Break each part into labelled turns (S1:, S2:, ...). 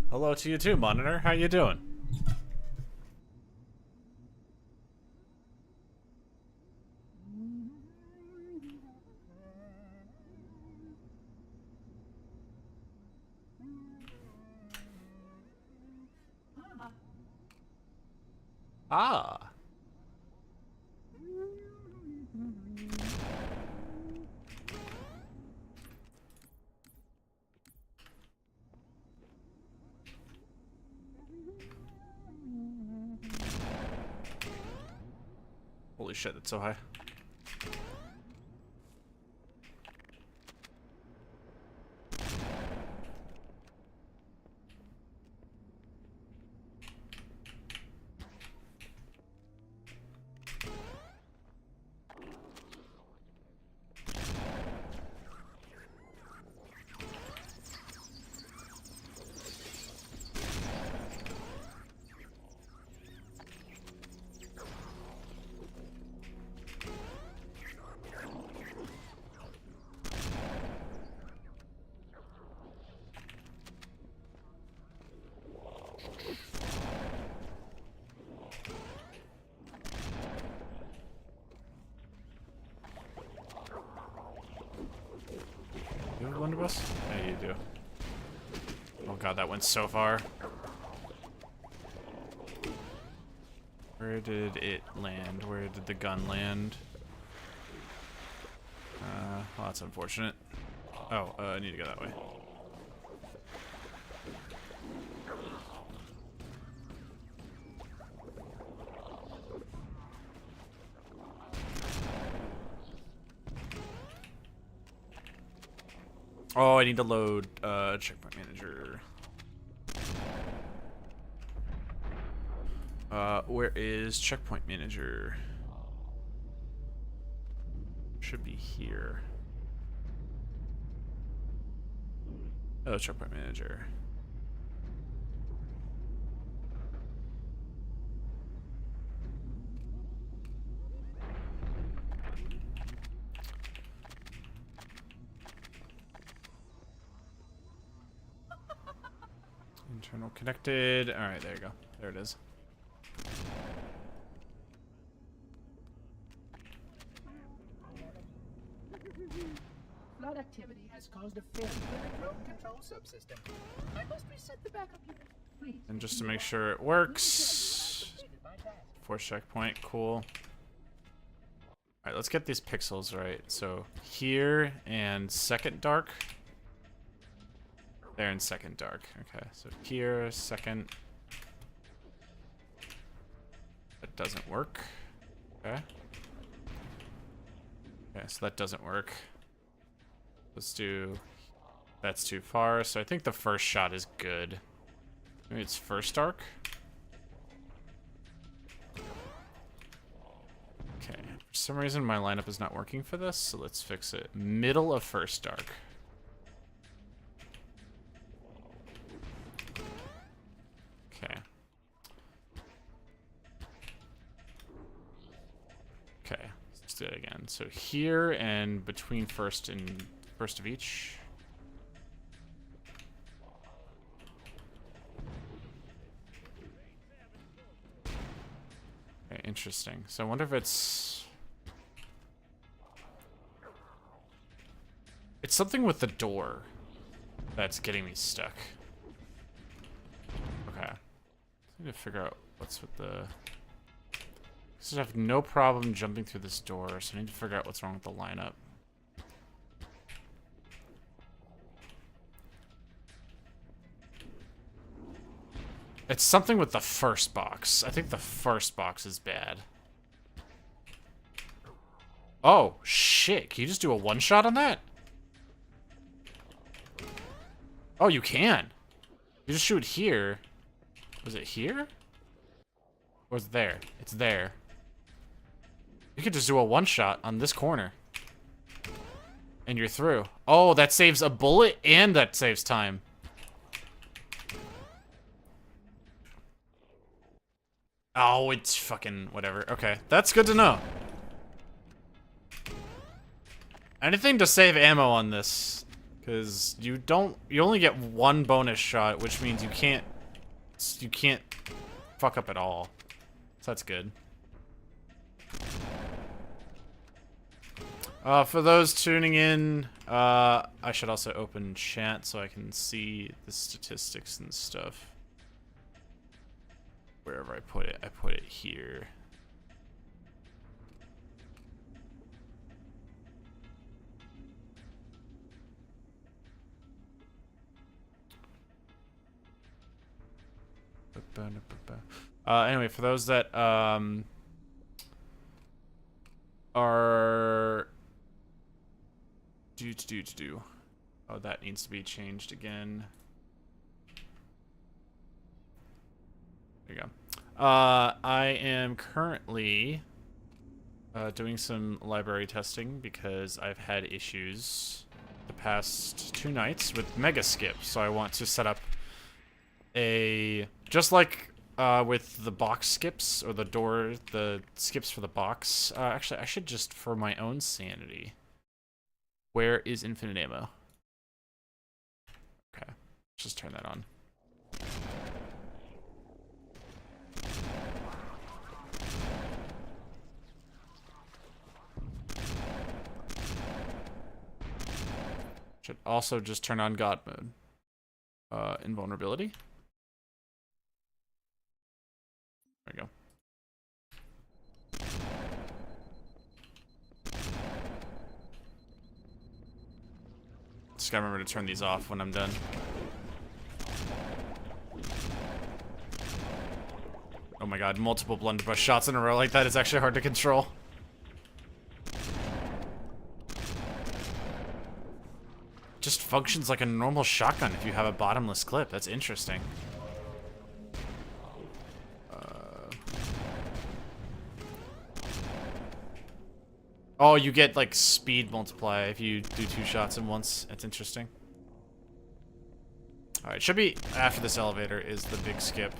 S1: Hello to you too, Monitor. How you doing? Ah. Holy shit, that's so high. You have a blunderbuss? Yeah, you do. Oh god, that went so far. Where did it land? Where did the gun land? Well, that's unfortunate. Oh, I need to go that way. Oh, I need to load checkpoint manager. Where is checkpoint manager? Should be here. Oh, checkpoint manager. Internal connected. All right, there you go. There it is.
S2: Flood activity has caused a failure in the drone control subsystem. I must reset the backup unit. Please.
S1: And just to make sure it works. Force checkpoint, cool. Alright, let's get these pixels right. So here and second dark. There and second dark. Okay, so here, second. That doesn't work. Okay. Okay, so that doesn't work. Let's do... That's too far, so I think the first shot is good. Maybe it's first dark? Okay, for some reason my lineup is not working for this, so let's fix it. Middle of first dark. Okay. Okay, let's do it again. So here and between first and first of each. Okay, interesting. So I wonder if it's something with the door that's getting me stuck. Okay. I need to figure out what's with the... I have no problem jumping through this door, so I need to figure out what's wrong with the lineup. It's something with the first box. I think the first box is bad. Oh, shit. Can you just do a one-shot on that? Oh, you can. You just shoot here. Was it here? Or is it there? It's there. You could just do a one-shot on this corner. And you're through. Oh, that saves a bullet and that saves time. Oh, it's fucking whatever. Okay, that's good to know. Anything to save ammo on this, because you only get one bonus shot, which means you can't fuck up at all. So that's good. For those tuning in, I should also open chat so I can see the statistics and stuff. Wherever I put it here. Anyway, for those that are oh, that needs to be changed again. There you go. I am currently doing some library testing because I've had issues the past 2 nights with mega skip, so I want to set up a just like with the box skips or the skips for the box. Actually, I should just, for my own sanity. Where is infinite ammo? Okay, let's just turn that on. Should also just turn on God mode. Invulnerability. There we go. Just gotta remember to turn these off when I'm done. Oh my god, multiple blunderbuss shots in a row like that is actually hard to control. Just functions like a normal shotgun if you have a bottomless clip. That's interesting. Oh, you get like speed multiply if you do 2 shots in once. That's interesting. Alright, should be after this elevator is the big skip.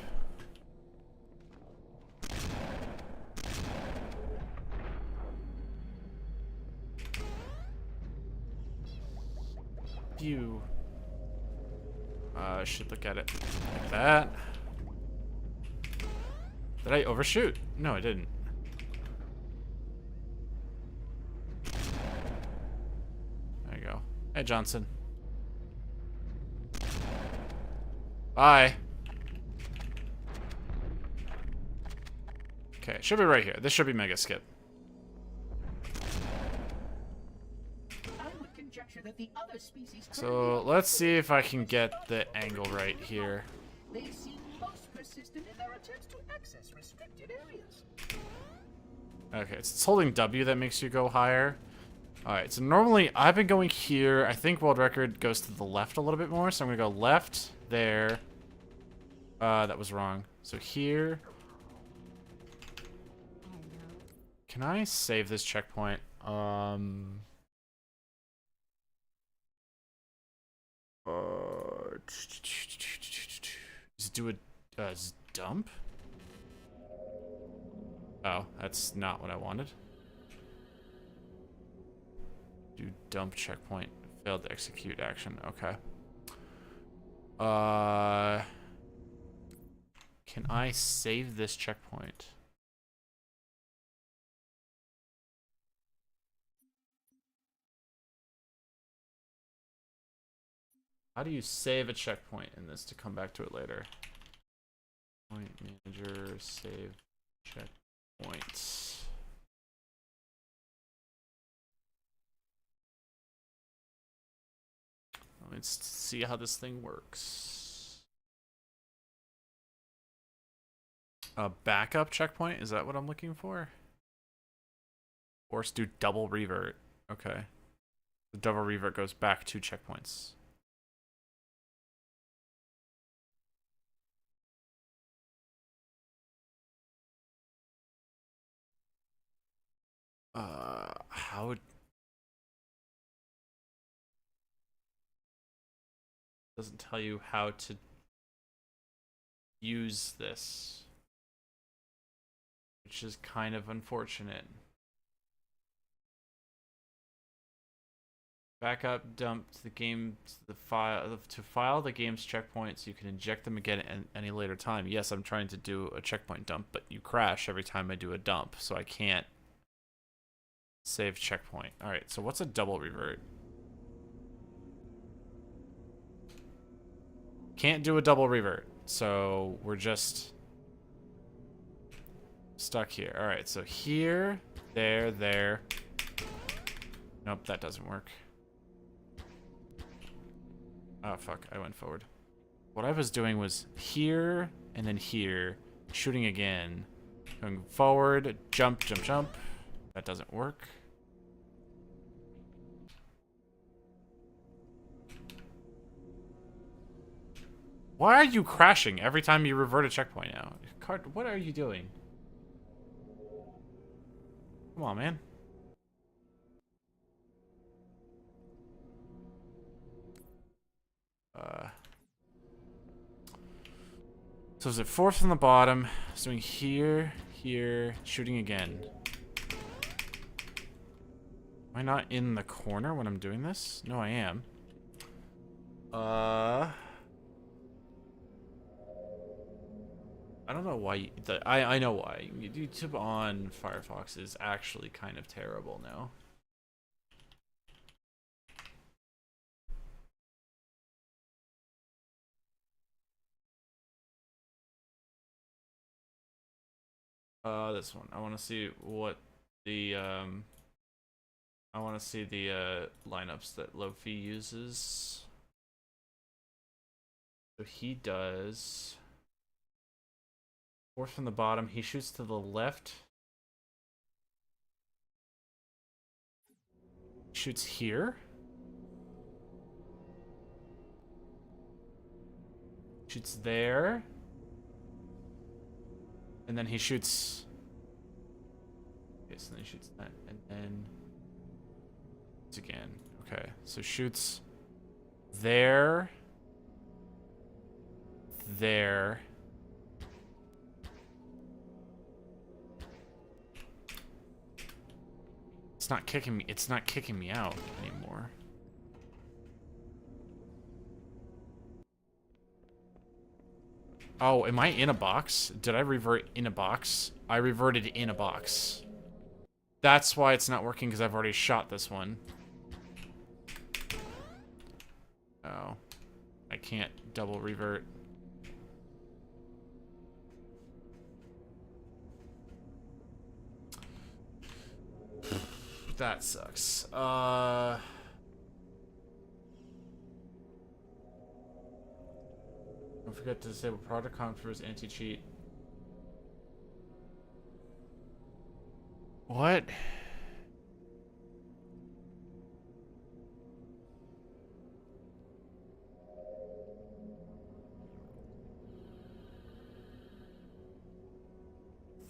S1: You should look at it like that. Did I overshoot? No, I didn't. There you go. Hey, Johnson. Bye. Okay, should be right here. This should be mega skip.
S2: That the other species
S1: So let's see if I can get the angle right here.
S2: They seem most persistent in their attempts to access restricted areas.
S1: Okay, it's holding W that makes you go higher. Alright, so normally I've been going here. I think world record goes to the left a little bit more, so I'm gonna go left, there. That was wrong. So here. Can I save this checkpoint? Does it do a dump? Oh, that's not what I wanted. Do dump checkpoint. Failed to execute action. Okay. Can I save this checkpoint? How do you save a checkpoint in this to come back to it later? Point manager, save checkpoints. Let's see how this thing works. A backup checkpoint? Is that what I'm looking for? Force do double revert. Okay. The double revert goes back 2 checkpoints. How doesn't tell you how to use this, which is kind of unfortunate. Back up, dump the game, the file to file the game's checkpoints. You can inject them again at any later time. Yes, I'm trying to do a checkpoint dump, but you crash every time I do a dump, so I can't save checkpoint. All right, so what's a double revert? Can't do a double revert, so we're just stuck here. All right, so here, there. Nope, that doesn't work. Oh, fuck, I went forward. What I was doing was here, and then here, shooting again. Going forward, jump. That doesn't work. Why are you crashing every time you revert a checkpoint now? Card, what are you doing? Come on, man. So is it fourth from the bottom? It's doing here, shooting again. Am I not in the corner when I'm doing this? No, I am. I don't know why. I know why. YouTube on Firefox is actually kind of terrible now. This one. I want to see what the I want to see the lineups that Lofi uses. So he does fourth from the bottom. He shoots to the left. Shoots here. Shoots there. And then he shoots. Okay, so then he shoots that. And then shoots again. Okay, so shoots there. There. It's not kicking me. It's not kicking me out anymore. Oh, am I in a box? Did I revert in a box? I reverted in a box. That's why it's not working, because I've already shot this one. Oh. I can't double revert. That sucks. Don't forget to disable product configures anti-cheat. What?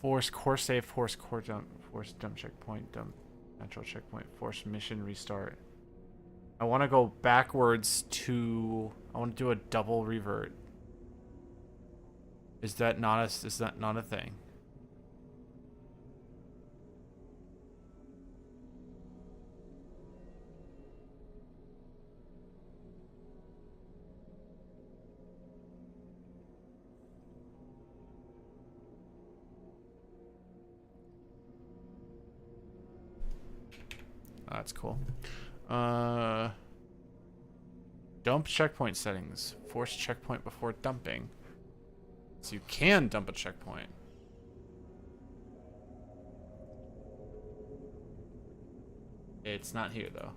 S1: Force core save, force core jump, force dump checkpoint, dump natural checkpoint, force mission restart. I want to go backwards to. I want to do a double revert. Is that not a thing? Oh, that's cool. Dump checkpoint settings. Force checkpoint before dumping. So you can dump a checkpoint. It's not here, though.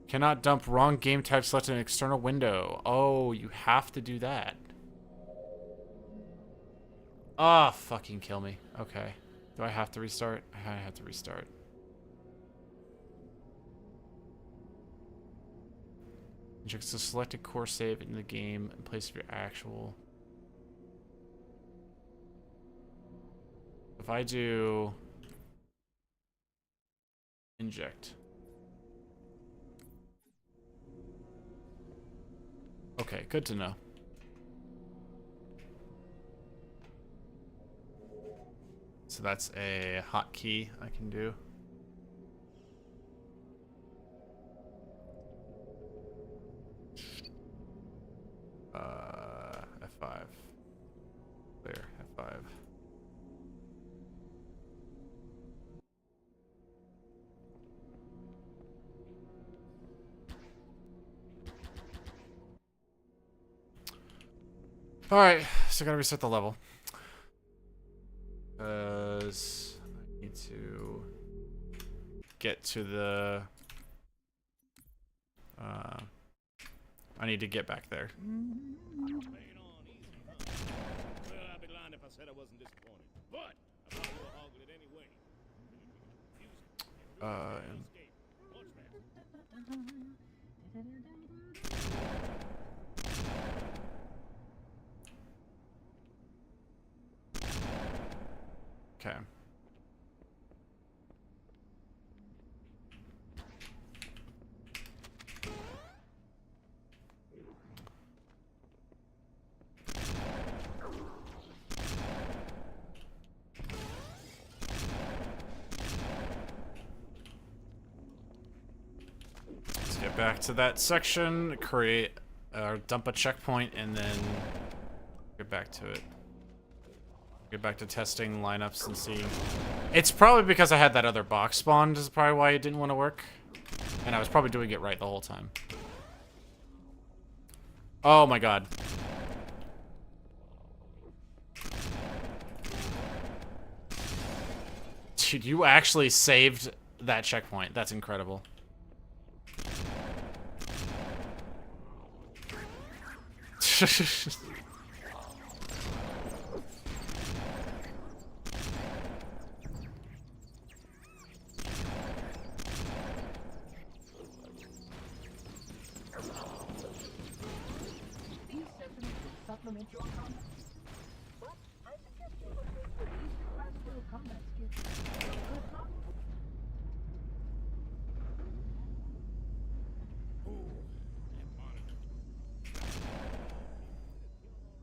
S1: Cannot dump wrong game type selected an external window. Oh, you have to do that. Ah, oh, fucking kill me. Okay. Do I have to restart? I have to restart. Injects the selected core save in the game in place of your actual. If I do inject. Okay, good to know. So that's a hotkey I can do. F5. There, F5. Alright, so I gotta reset the level. Because I need to get to the... I need to get back there.
S3: Well, I'd be lying if I said I wasn't disappointed. But I thought you were hogging it anyway.
S1: Okay. Let's get back to that section, create or dump a checkpoint, and then get back to it. Get back to testing lineups and see. It's probably because I had that other box spawned is probably why it didn't want to work. And I was probably doing it right the whole time. Oh my god. Dude, you actually saved that checkpoint. That's incredible.
S2: These sentiments will supplement your combat. But I suggest you look into these classical combat skills.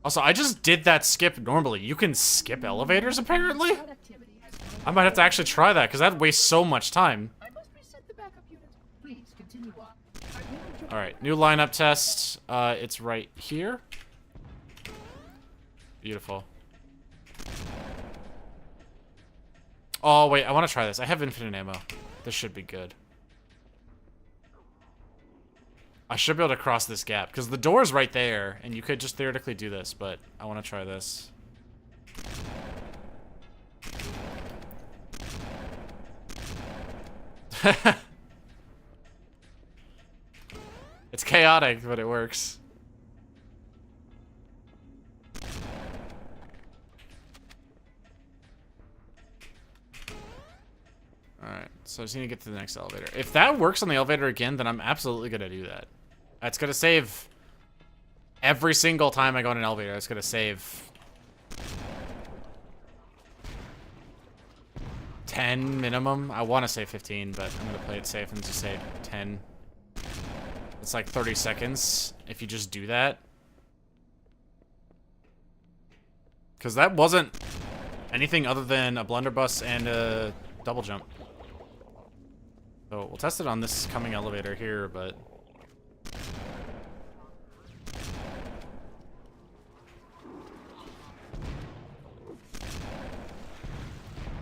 S1: Also, I just did that skip normally. You can skip elevators, apparently? I might have to actually try that, because that wastes so much time.
S2: I must reset the backup unit. Please continue on.
S1: Alright, new lineup test. It's right here. Beautiful. Oh, wait, I want to try this. I have infinite ammo. This should be good. I should be able to cross this gap, because the door is right there, and you could just theoretically do this, but I want to try this. It's chaotic, but it works. Alright, so I just need to get to the next elevator. If that works on the elevator again, then I'm absolutely gonna do that. That's gonna save every single time I go in an elevator. It's gonna save 10 minimum. I want to say 15, but I'm gonna play it safe and just say 10. It's like 30 seconds if you just do that. Because that wasn't anything other than a blunderbuss and a double jump. So we'll test it on this coming elevator here, but...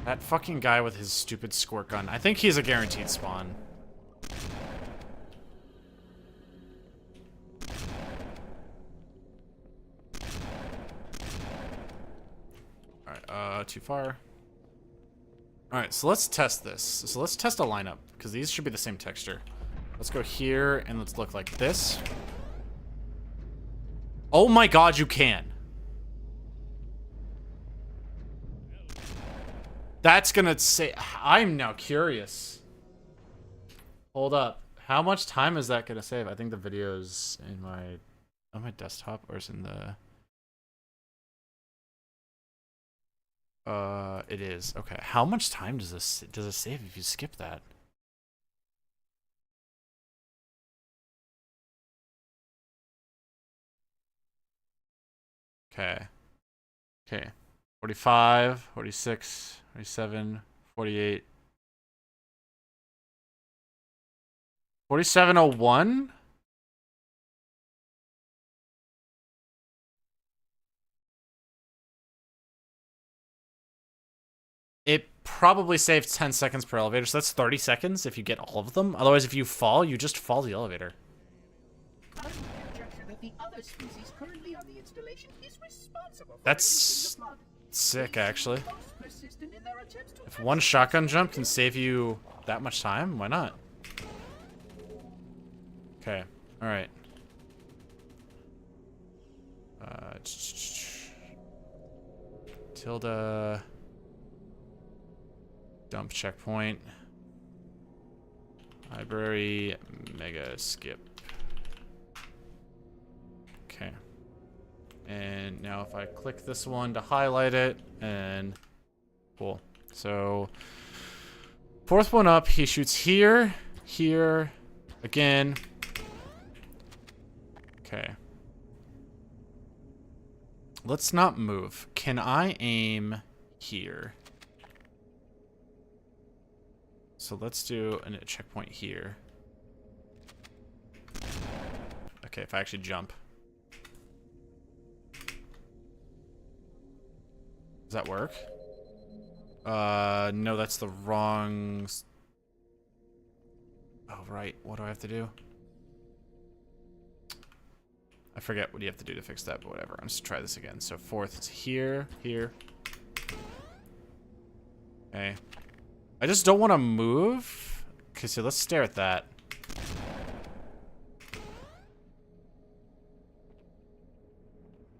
S1: That fucking guy with his stupid squirt gun. I think he's a guaranteed spawn. Alright, too far. Alright, so let's test this. So let's test a lineup, because these should be the same texture. Let's go here, and let's look like this. Oh my god, you can! That's gonna say... I'm now curious. Hold up. How much time is that gonna save? I think the video's in my... on my desktop, or is it in the... it is. Okay. How much time does it save if you skip that? Okay. Okay. 45, 46, 47, 48. 4701? It probably saves 10 seconds per elevator, so that's 30 seconds if you get all of them. Otherwise, if you fall, you just fall the elevator.
S2: I would conjecture that the other species currently on the installation is responsible for
S1: That's
S2: releasing the flood.
S1: sick, actually.
S2: Most persistent in their attempts to
S1: If one shotgun jump can save you that much time, why not? Okay, alright. Tilda. Dump checkpoint. Library. Mega skip. Okay. And now if I click this one to highlight it, and cool. So, fourth one up, he shoots here, here, again. Okay. Let's not move. Can I aim here? So let's do a checkpoint here. Okay, if I actually jump. Does that work? No, that's the wrong... Oh, right. What do I have to do? I forget what you have to do to fix that, but whatever. I'm just gonna try this again. So fourth, it's here, here. Okay. I just don't want to move. Okay, so let's stare at that.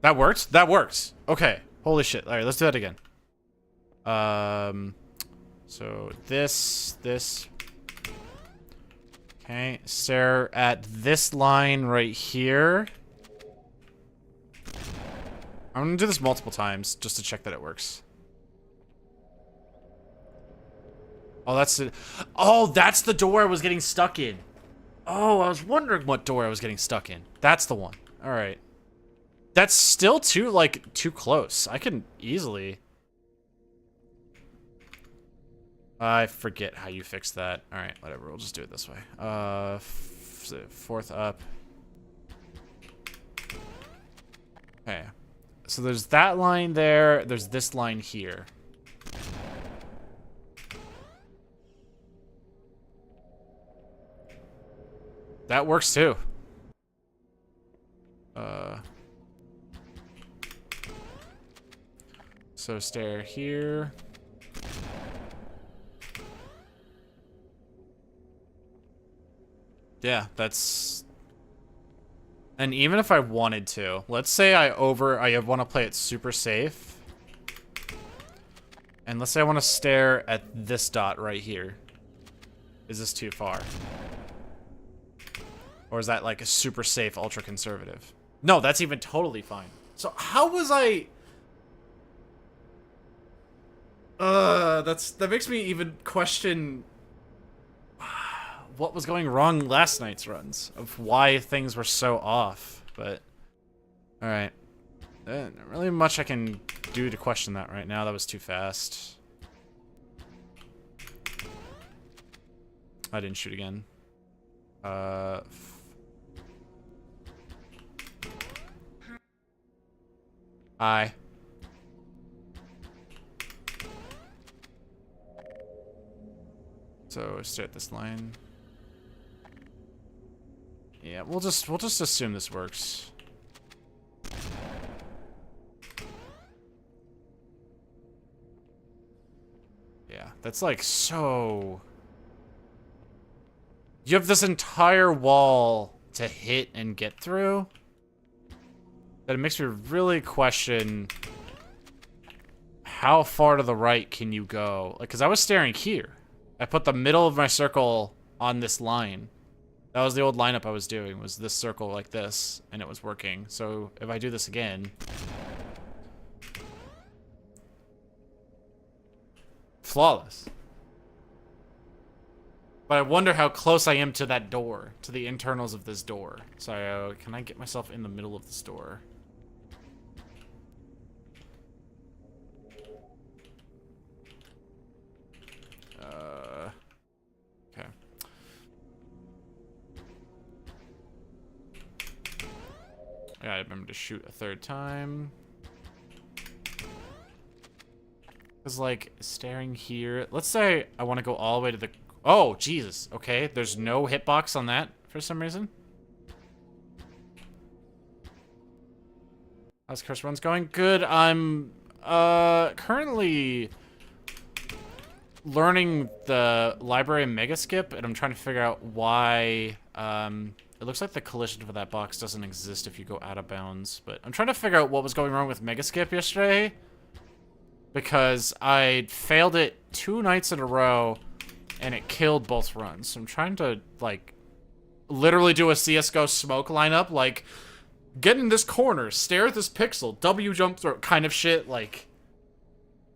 S1: That worked? That worked. Okay. Holy shit. Alright, let's do that again. So this. Okay, stare at this line right here. I'm gonna do this multiple times just to check that it works. Oh, that's it. Oh, that's the door I was getting stuck in. Oh, I was wondering what door I was getting stuck in. That's the one. All right. That's still too close. I can easily. I forget how you fix that. All right, whatever. We'll just do it this way. Fourth up. Okay. So there's that line there. There's this line here. That works too. So stair here. Yeah, that's... And even if I wanted to, let's say I want to play it super safe. And let's say I want to stare at this dot right here. Is this too far? Or is that like a super safe, ultra conservative? No, that's even totally fine. So how was I... that makes me even question what was going wrong last night's runs of why things were so off. But all right, not really much I can do to question that right now. That was too fast. I didn't shoot again. Hi. So stare at this line. Yeah, we'll just assume this works. Yeah, that's like so... You have this entire wall to hit and get through? That it makes me really question how far to the right can you go? Like, because I was staring here. I put the middle of my circle on this line. That was the old lineup I was doing, was this circle like this, and it was working. So if I do this again... Flawless. But I wonder how close I am to that door, to the internals of this door. So can I get myself in the middle of this door? Yeah, I remember to shoot a third time. Because, like, staring here... Let's say I want to go all the way to the... Oh, Jesus. Okay, there's no hitbox on that for some reason. How's curse runs going? Good. I'm currently learning the library mega skip, and I'm trying to figure out why it looks like the collision for that box doesn't exist if you go out of bounds. But I'm trying to figure out what was going wrong with mega skip yesterday, because I failed it 2 nights in a row and it killed both runs. So I'm trying to, like, literally do a CSGO smoke lineup, like, get in this corner, stare at this pixel, W jump through kind of shit. Like,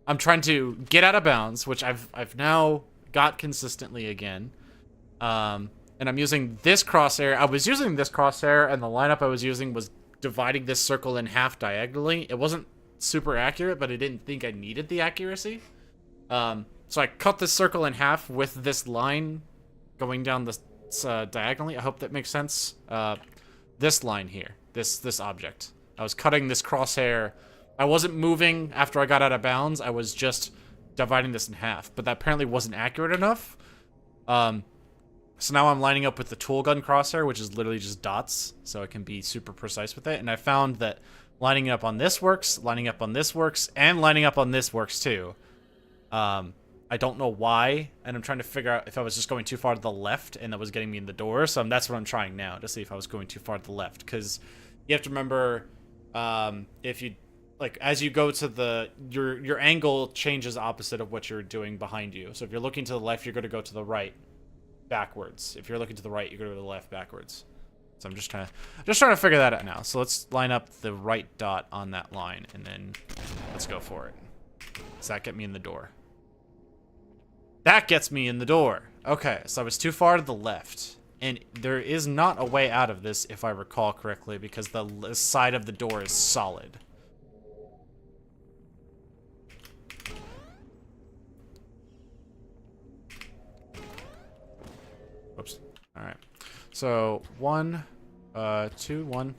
S1: I'm trying to get out of bounds, which I've now got consistently again. And I'm using this crosshair. I was using this crosshair, and the lineup I was using was dividing this circle in half diagonally. It wasn't super accurate, but I didn't think I needed the accuracy. So I cut this circle in half with this line going down this diagonally. I hope that makes sense. This line here. This object. I was cutting this crosshair. I wasn't moving after I got out of bounds. I was just dividing this in half. But that apparently wasn't accurate enough. So now I'm lining up with the tool gun crosshair, which is literally just dots. So I can be super precise with it. And I found that lining up on this works, lining up on this works, and lining up on this works too. I don't know why, and I'm trying to figure out if I was just going too far to the left and that was getting me in the door. So that's what I'm trying now, to see if I was going too far to the left. Because you have to remember, if you, like, as you go to the, your angle changes opposite of what you're doing behind you. So if you're looking to the left, you're going to go to the right backwards. If you're looking to the right, you're going to go to the left backwards. So I'm just trying to figure that out now. So let's line up the right dot on that line, and then let's go for it. Does that get me in the door? That gets me in the door. Okay, so I was too far to the left. And there is not a way out of this, if I recall correctly, because the side of the door is solid. Whoops. Alright. So, 1, 2, 1.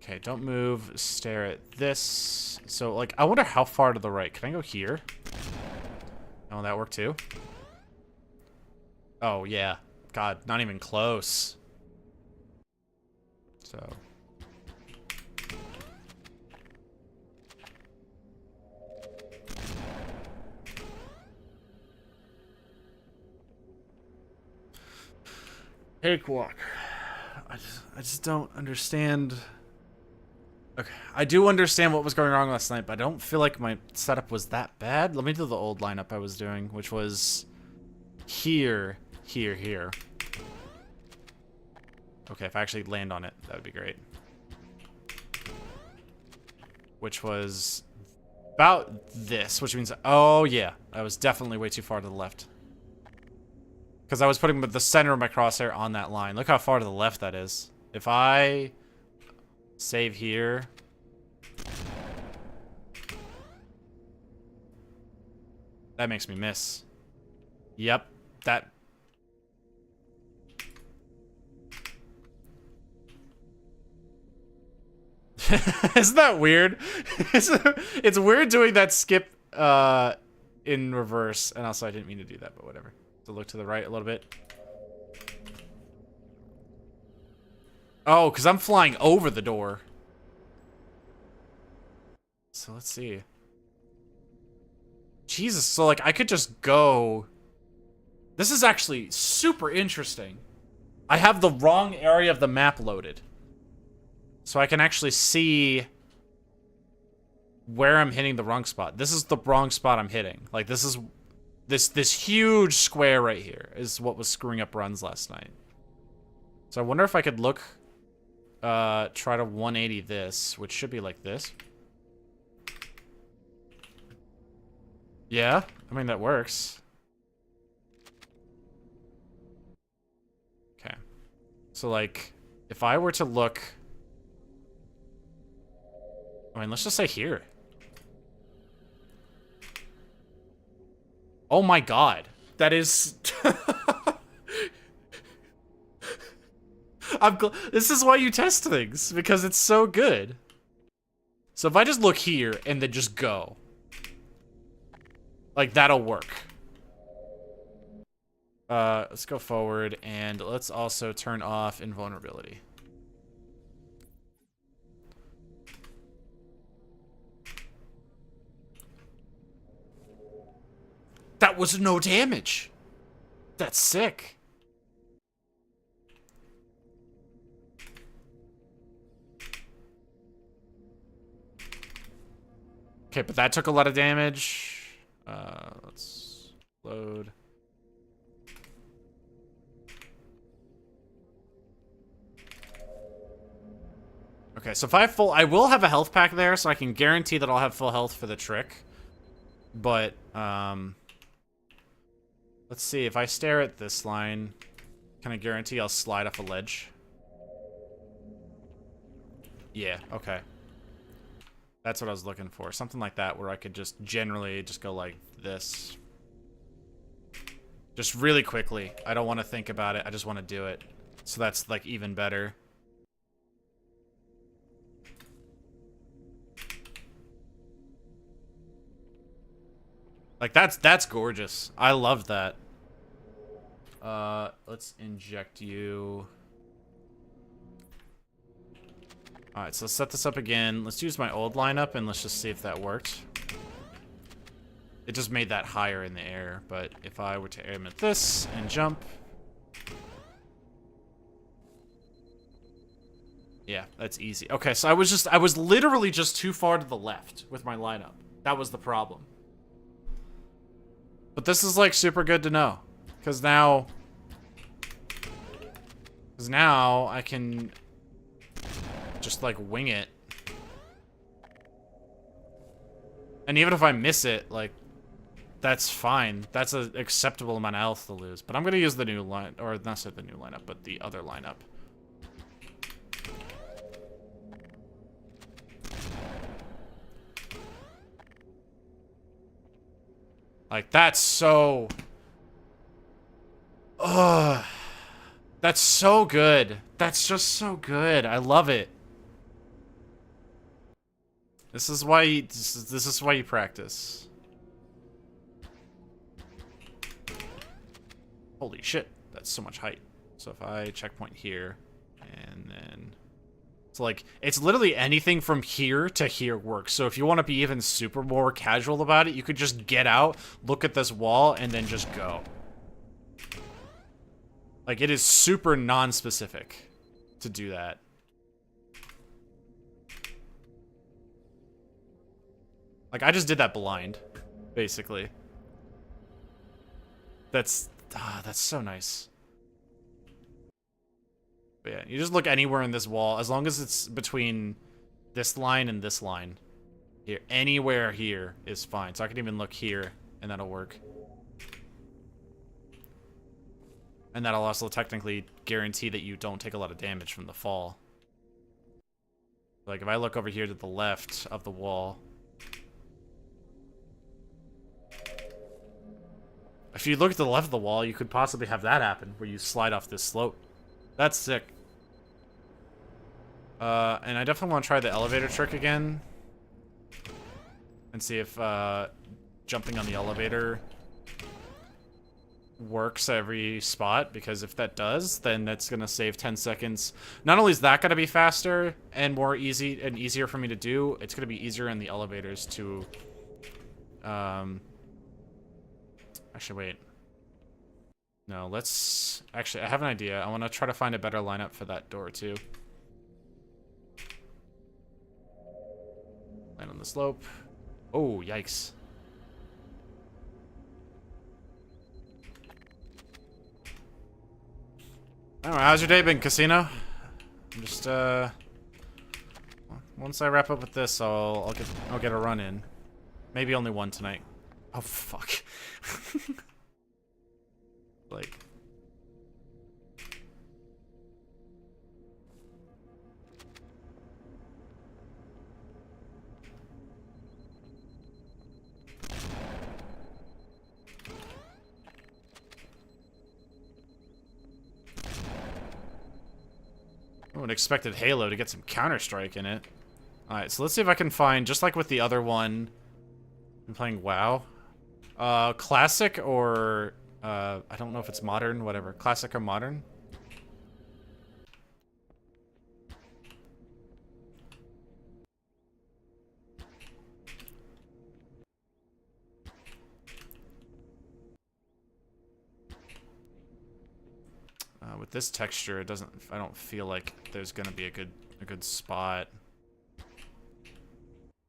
S1: Okay, don't move. Stare at this. So, like, I wonder how far to the right. Can I go here? Oh, that worked too? Oh, yeah. God, not even close. So. Cakewalk. I just don't understand. Okay, I do understand what was going wrong last night, but I don't feel like my setup was that bad. Let me do the old lineup I was doing, which was here, here, here. Okay, if I actually land on it, that would be great. Which was about this, which means, oh yeah, I was definitely way too far to the left. Because I was putting the center of my crosshair on that line. Look how far to the left that is. If I save here. That makes me miss. Yep, that. Isn't that weird? It's weird doing that skip in reverse. And also I didn't mean to do that, but whatever. So look to the right a little bit. Oh, because I'm flying over the door. So let's see. Jesus, so like I could just go. This is actually super interesting. I have the wrong area of the map loaded. So I can actually see where I'm hitting the wrong spot. This is the wrong spot I'm hitting. Like this is this huge square right here is what was screwing up runs last night. So I wonder if I could look try to 180 this, which should be like this. Yeah, I mean that works. Okay. So like if I were to look, I mean, let's just say here. Oh my god. That is This is why you test things, because it's so good. So if I just look here and then just go, like, that'll work. Let's go forward, and let's also turn off invulnerability. That was no damage. That's sick. Okay, but that took a lot of damage. Let's load. Okay, so if I have full, I will have a health pack there, so I can guarantee that I'll have full health for the trick. But, let's see, if I stare at this line, can I guarantee I'll slide off a ledge? Yeah, okay. That's what I was looking for. Something like that where I could just generally just go like this. Just really quickly. I don't want to think about it. I just want to do it. So that's like even better. Like that's gorgeous. I love that. Let's inject you. Alright, so let's set this up again. Let's use my old lineup and let's just see if that worked. It just made that higher in the air, but if I were to aim at this and jump. Yeah, that's easy. Okay, so I was literally just too far to the left with my lineup. That was the problem. But this is like super good to know. Because now I can just like wing it. And even if I miss it, like, that's fine. That's an acceptable amount of health to lose. But I'm gonna use the new line, or not say the new lineup, but the other lineup. Like, that's so... Ugh. That's so good. That's just so good. I love it. This is why you practice. Holy shit. That's so much height. So if I checkpoint here, and then... It's like, it's literally anything from here to here works. So if you want to be even super more casual about it, you could just get out, look at this wall, and then just go. Like, it is super non-specific to do that. Like, I just did that blind, basically. That's so nice. But yeah, you just look anywhere in this wall, as long as it's between this line and this line. Here, anywhere here is fine. So I can even look here, and that'll work. And that'll also technically guarantee that you don't take a lot of damage from the fall. Like, if I look over here to the left of the wall... If you look at the left of the wall, you could possibly have that happen, where you slide off this slope. That's sick. And I definitely want to try the elevator trick again. And see if, jumping on the elevator works every spot, because if that does, then that's gonna save 10 seconds. Not only is that gonna be faster and more easy and easier for me to do, it's gonna be easier in the elevators to, actually, wait. No, let's... Actually, I have an idea. I want to try to find a better lineup for that door, too. Land on the slope. Oh, yikes. Alright, how's your day been, Casino? I'm just, once I wrap up with this, I'll get a run in. Maybe only one tonight. Oh, fuck. Like... would have expected Halo to get some Counter-Strike in it. Alright, so let's see if I can find, just like with the other one, I'm playing WoW. Classic or, I don't know if it's modern, whatever. Classic or modern? With this texture, it doesn't, I don't feel like there's gonna be a good spot.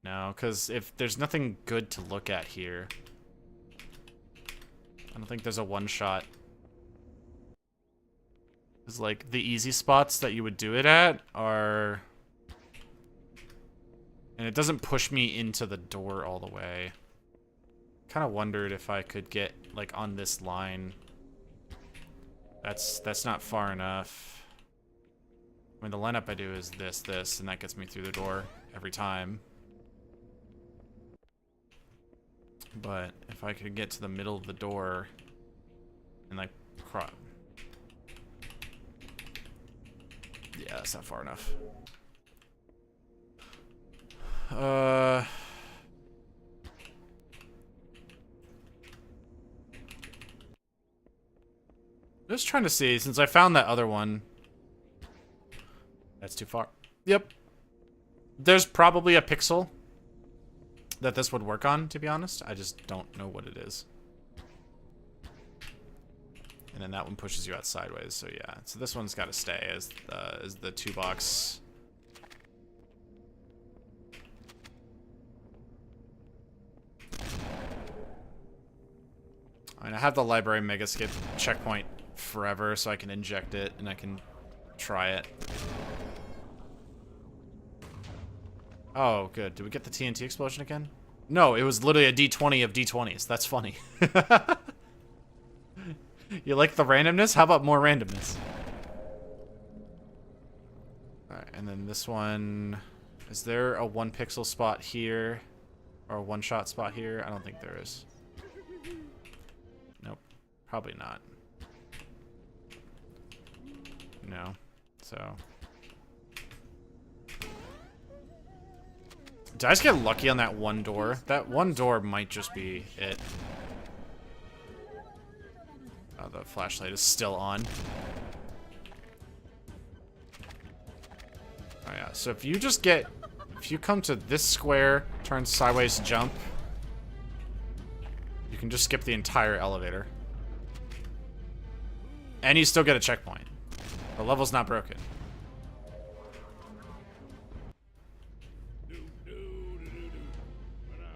S1: No, because if there's nothing good to look at here, I don't think there's a one-shot. It's like the easy spots that you would do it at are, and it doesn't push me into the door all the way. Kind of wondered if I could get like on this line. That's not far enough. I mean, the lineup I do is this, and that gets me through the door every time. But if I could get to the middle of the door and like crop. Yeah, that's not far enough. Just trying to see, since I found that other one. That's too far. Yep. There's probably a pixel that this would work on, to be honest. I just don't know what it is. And then that one pushes you out sideways, so yeah. So this one's got to stay as the 2-box. I mean, I have the library mega skip checkpoint forever, so I can inject it and I can try it. Oh, good. Did we get the TNT explosion again? No, it was literally a D20 of D20s. That's funny. You like the randomness? How about more randomness? Alright, and then this one... Is there a 1-pixel spot here? Or a one-shot spot here? I don't think there is. Nope. Probably not. No. So... Did I just get lucky on that one door? That one door might just be it. Oh, the flashlight is still on. Oh yeah, so if you just get... If you come to this square, turn sideways, jump, you can just skip the entire elevator. And you still get a checkpoint. The level's not broken.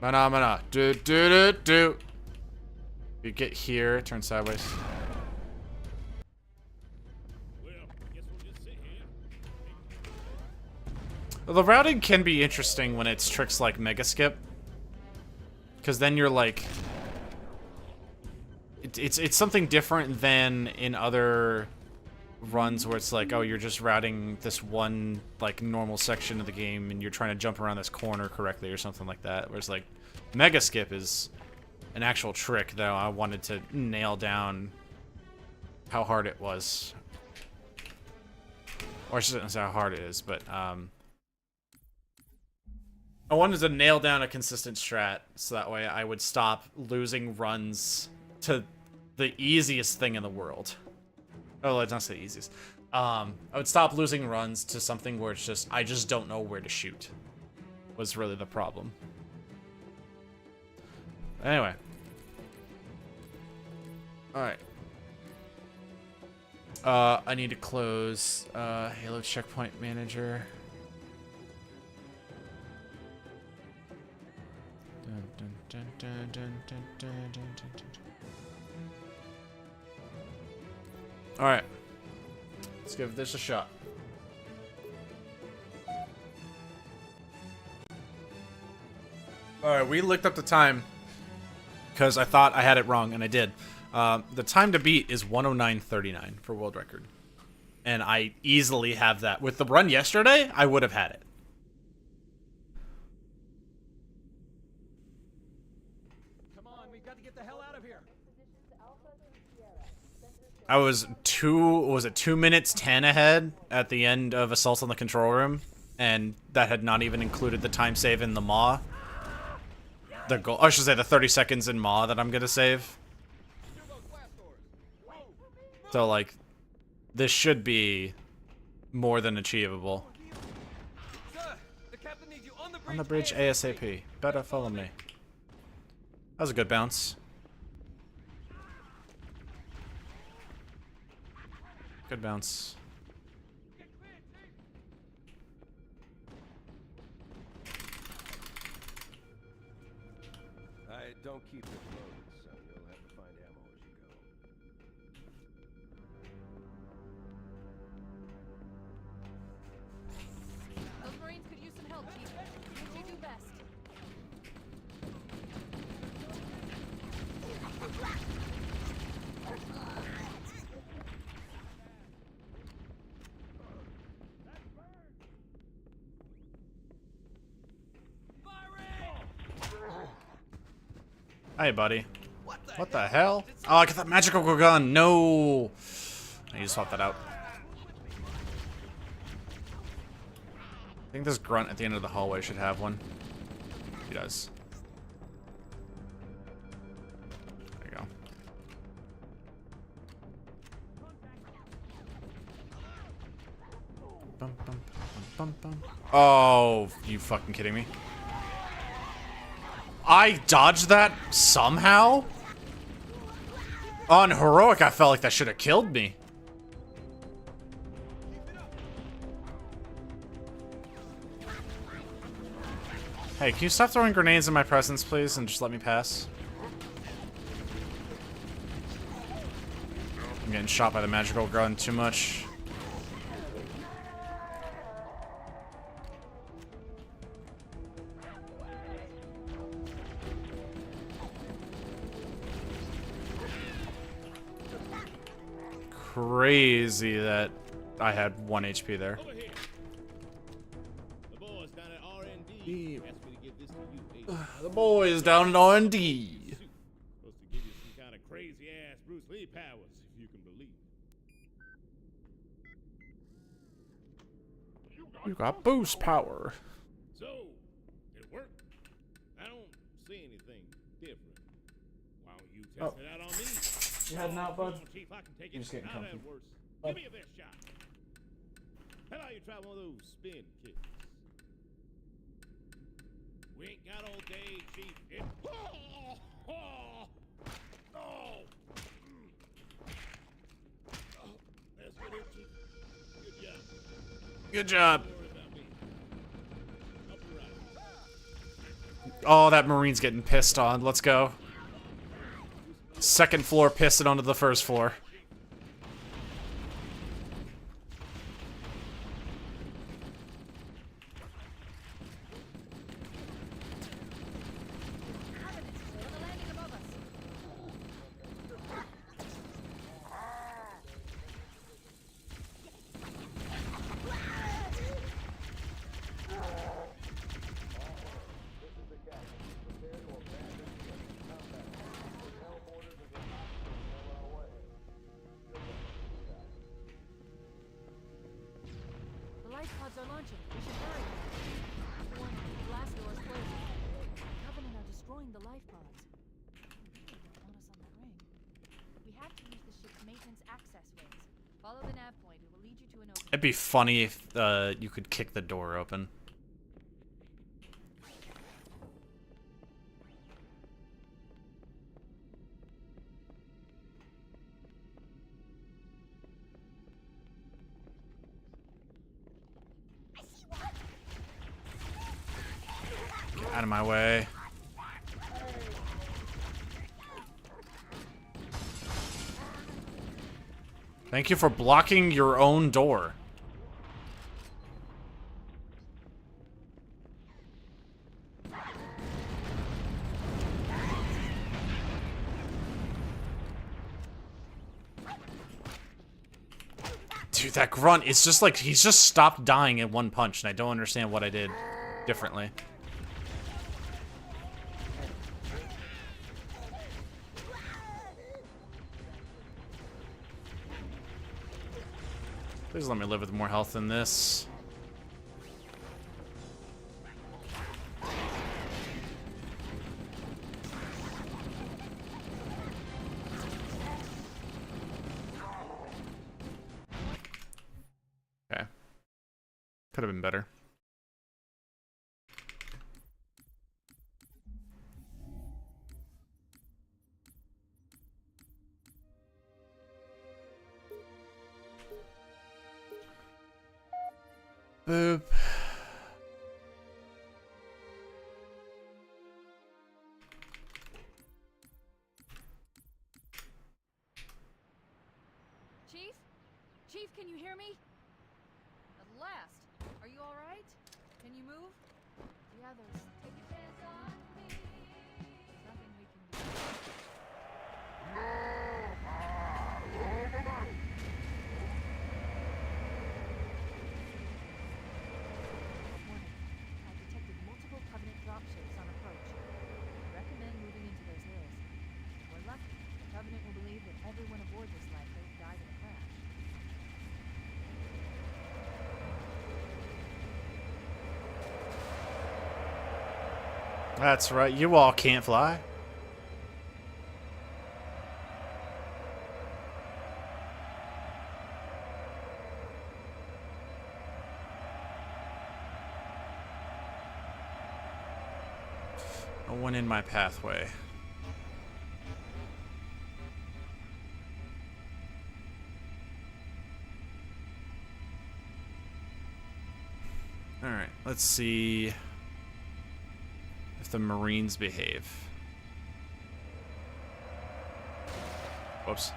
S1: Mana. Do. You get here, turn sideways.
S3: Well, guess we'll just sit here.
S1: The routing can be interesting when it's tricks like Mega Skip. Because then you're like... It's something different than in other runs where it's like, oh, you're just routing this one, like, normal section of the game and you're trying to jump around this corner correctly or something like that. Whereas, like, Mega Skip is an actual trick, though. I wanted to nail down how hard it was. Or I shouldn't say how hard it is, but, I wanted to nail down a consistent strat, so that way I would stop losing runs to the easiest thing in the world. Oh, let's not say easiest. I would stop losing runs to something where it's just, I just don't know where to shoot. Was really the problem. Anyway. Alright. I need to close, Halo Checkpoint Manager. Alright. Let's give this a shot. Alright, we looked up the time because I thought I had it wrong, and I did. The time to beat is 109.39 for world record. And I easily have that. With the run yesterday, I would have had it.
S4: Come on, we've got to get the hell out of here.
S1: I was 2 minutes 10 ahead at the end of Assault on the Control Room, and that had not even included the time save in the Maw. The goal, I should say the 30 seconds in Maw that I'm gonna save. So like, this should be more than achievable. On the bridge ASAP. Better follow me. That was a good bounce. Good bounce.
S4: Don't keep it loaded, son. You'll have to find ammo as you go.
S5: Those Marines could use some help, Chief. Do what you do best.
S1: Hey, buddy. What the hell? Oh, I got that magical gun. No. I need to swap that out. I think this grunt at the end of the hallway should have one. He does. There you go. Bum, bum, bum, bum, bum. Oh, you fucking kidding me? I dodged that somehow? On heroic, I felt like that should have killed me. Hey, can you stop throwing grenades in my presence, please, and just let me pass? I'm getting shot by the magical gun too much. Crazy that I had 1 HP there.
S3: Over here. The boys down at R&D asked me to give this to you.
S1: The boys down in R&D.
S3: Supposed to give you some kind of crazy ass Bruce Lee powers, if you can believe it.
S1: You got boost power.
S3: So, it worked. I don't see anything different. Why don't you test it out on me?
S1: You heading out, bud?
S3: Come on, Chief, I can take
S1: You're
S3: it
S1: just getting
S3: out
S1: comfy.
S3: and worse. Give me a best shot. How about you try one of those spin kicks? We ain't got all day, Chief. That's good, Chief. Good job.
S1: Good job.
S3: Don't worry about me. Up and right.
S1: Oh, that Marine's getting pissed on. Let's go. Second floor pissed it onto the first floor.
S5: On the landing above us. The life pods are launching. We should hurry. Warning, the blast door is closing. The Covenant are destroying the life pods. They want us on the ring. We have to use the ship's maintenance access ways. Follow the nav point. It will lead you to an opening.
S1: It'd be funny if you could kick the door open. Get out of my way. Thank you for blocking your own door. Dude, that grunt is just like, he's just stopped dying in one punch, and I don't understand what I did differently. Please let me live with more health than this. Okay. Could have been better. Boop.
S5: Chief? Chief, can you hear me? At last. Are you alright? Can you move? The others. Take your hands on me. There's nothing we can do. Warning. I've detected multiple Covenant dropships on approach. I recommend moving into those hills. If we're lucky, the Covenant will believe that everyone aboard this lifeboat died in a crash.
S1: That's right, you all can't fly. No one in my pathway. Alright, let's see if the Marines behave. Whoops.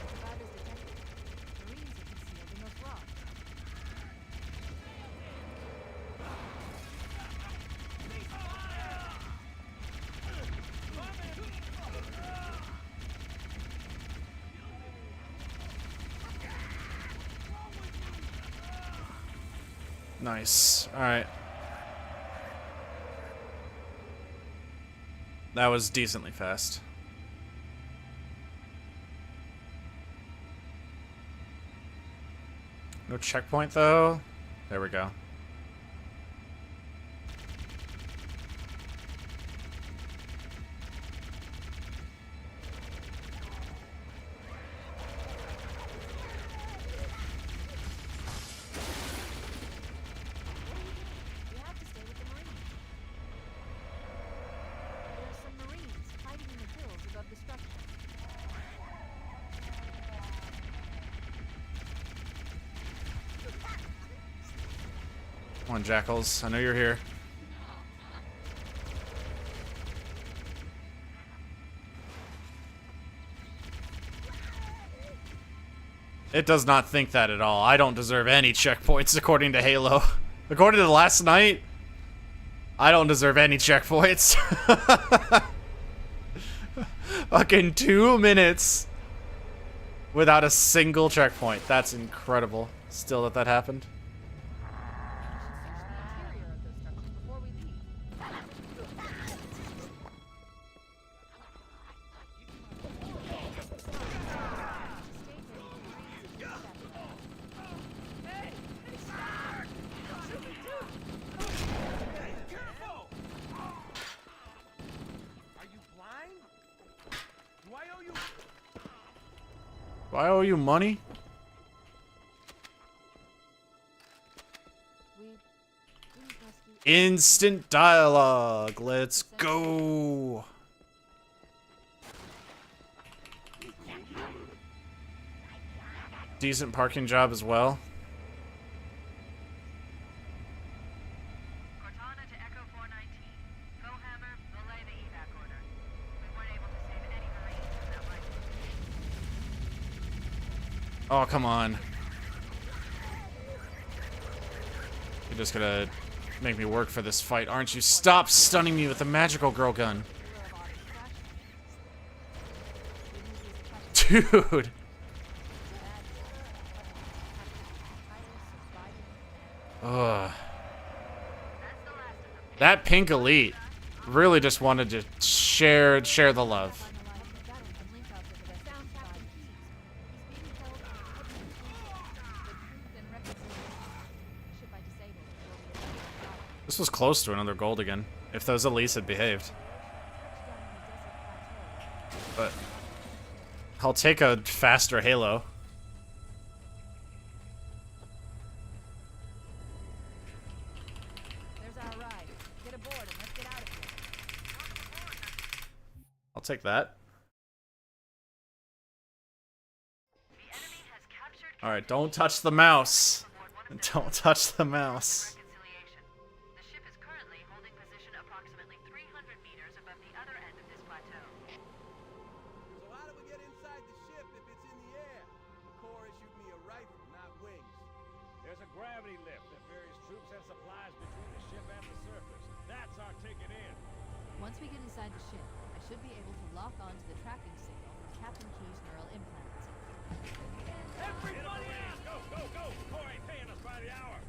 S5: Survivors detected. Marines are concealed in those rocks.
S1: Nice. Alright. That was decently fast. No checkpoint though. There we go.
S5: We have to stay with the Marines. There are some Marines hiding in the hills above the structure.
S1: Come on, Jackals. I know you're here. It does not think that at all. I don't deserve any checkpoints according to Halo. According to the last night, I don't deserve any checkpoints. Fucking 2 minutes without a single checkpoint. That's incredible. Still that happened.
S5: We should search the interior of those structures before we leave.
S4: Are you blind? Do I owe you?
S1: Do I owe you money?
S5: We didn't rescue
S1: Instant dialogue. Let's go. Decent parking job as well.
S6: Cortana to Echo 419. Go Hammer, relay the evac order. We weren't able to save any Marines from that life.
S1: Oh, come on. You're just gonna make me work for this fight, aren't you? Stop stunning me with the magical girl gun. Dude. Ugh. That pink elite really just wanted to share the love. This was close to another gold again, if those elites had behaved. But I'll take a faster Halo.
S5: There's our ride. Get aboard and let's get out of here.
S1: I'll take that. Alright, don't touch the mouse. Don't touch the mouse.
S6: The ship is currently holding position approximately 300 meters above the other end of this plateau.
S4: So how do we get inside the ship if it's in the air? The Corps issued me a rifle, not wings.
S3: There's a gravity lift that ferries troops and supplies between the ship and the surface. That's our ticket in.
S5: Once we get inside the ship, I should be able to lock onto the tracking signal from Captain Q's neural implants.
S3: Everybody out! Go, go, go! Corps ain't paying us by the hour.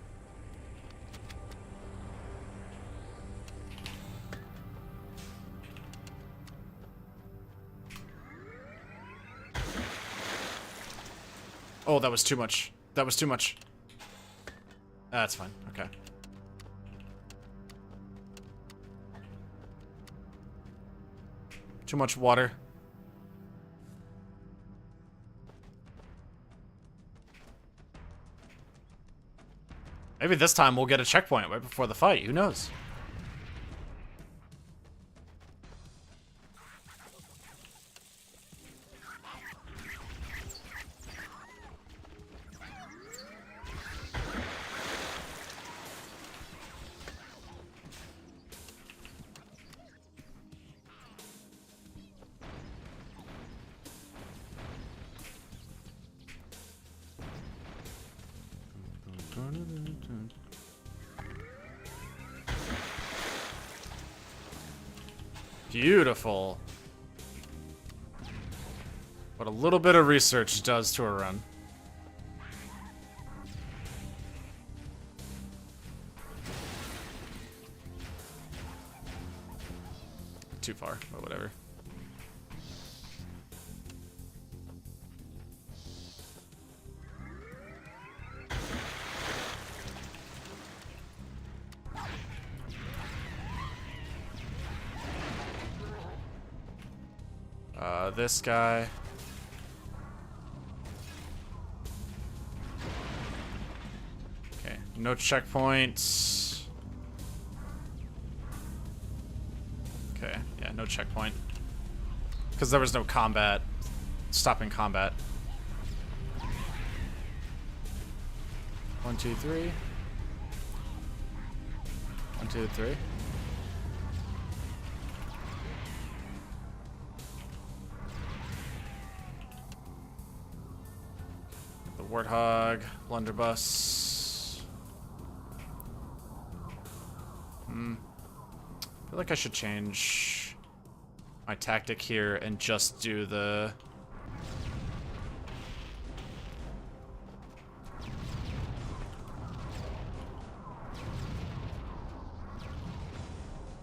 S1: Oh, that was too much. That was too much. That's fine. Okay. Too much water. Maybe this time we'll get a checkpoint right before the fight. Who knows? Beautiful. What a little bit of research does to a run. Too far, but whatever. This guy. Okay, no checkpoints. Okay, yeah, no checkpoint. Because there was no combat. Stopping combat. 1, 2, 3. 1, 2, 3. Warthog, blunderbuss. I feel like I should change my tactic here and just do the...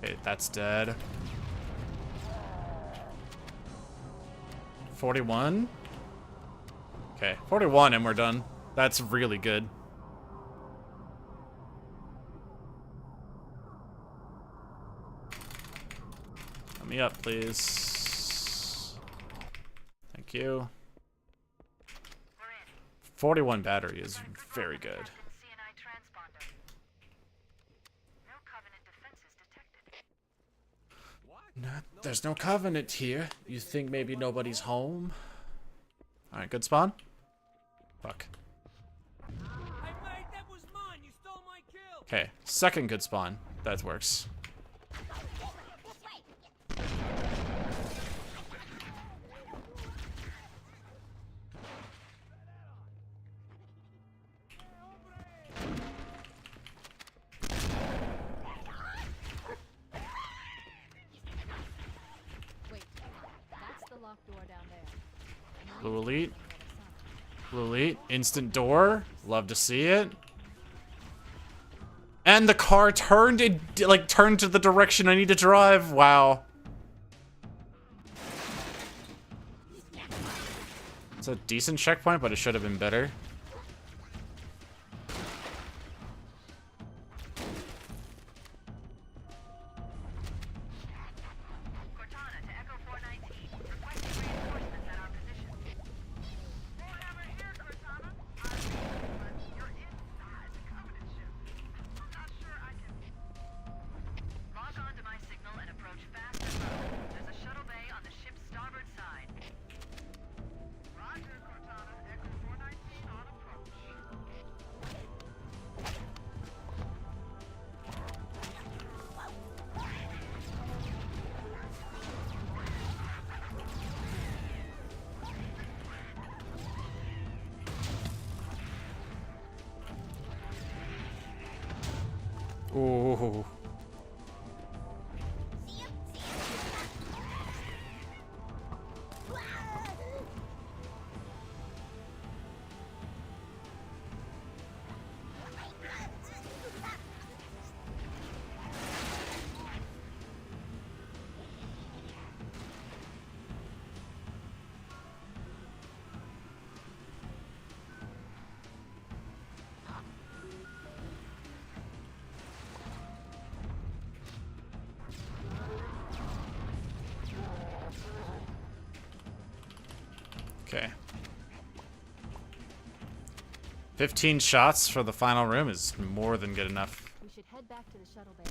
S1: Okay, that's dead. 41? Okay, 41 and we're done. That's really good. Let me up, please. Thank you. 41 battery is very good. There's no Covenant here. You think maybe nobody's home? Alright, good spawn. Fuck. Okay, second good spawn. That works.
S5: door down there.
S1: Blue Elite. Blue Elite. Instant door. Love to see it. And the car turned turned to the direction I need to drive. Wow. It's a decent checkpoint, but it should have been better.
S6: Cortana to Echo 419. Requesting reinforcements at our position. Whatever here, Cortana. But you're inside the Covenant ship. I'm not sure I can. Log on to my signal and approach fast and low. There's a shuttle bay on the ship's starboard side. Roger, Cortana. Echo 419 on approach.
S1: Ooh. Okay. 15 shots for the final room is more than good enough.
S5: We should head back to the shuttle bay.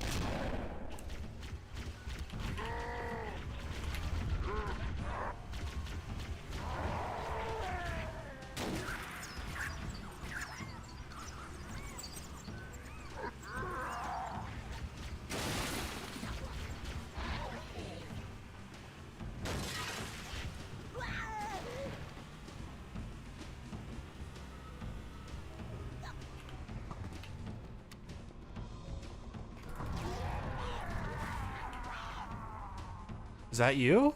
S1: Is that you?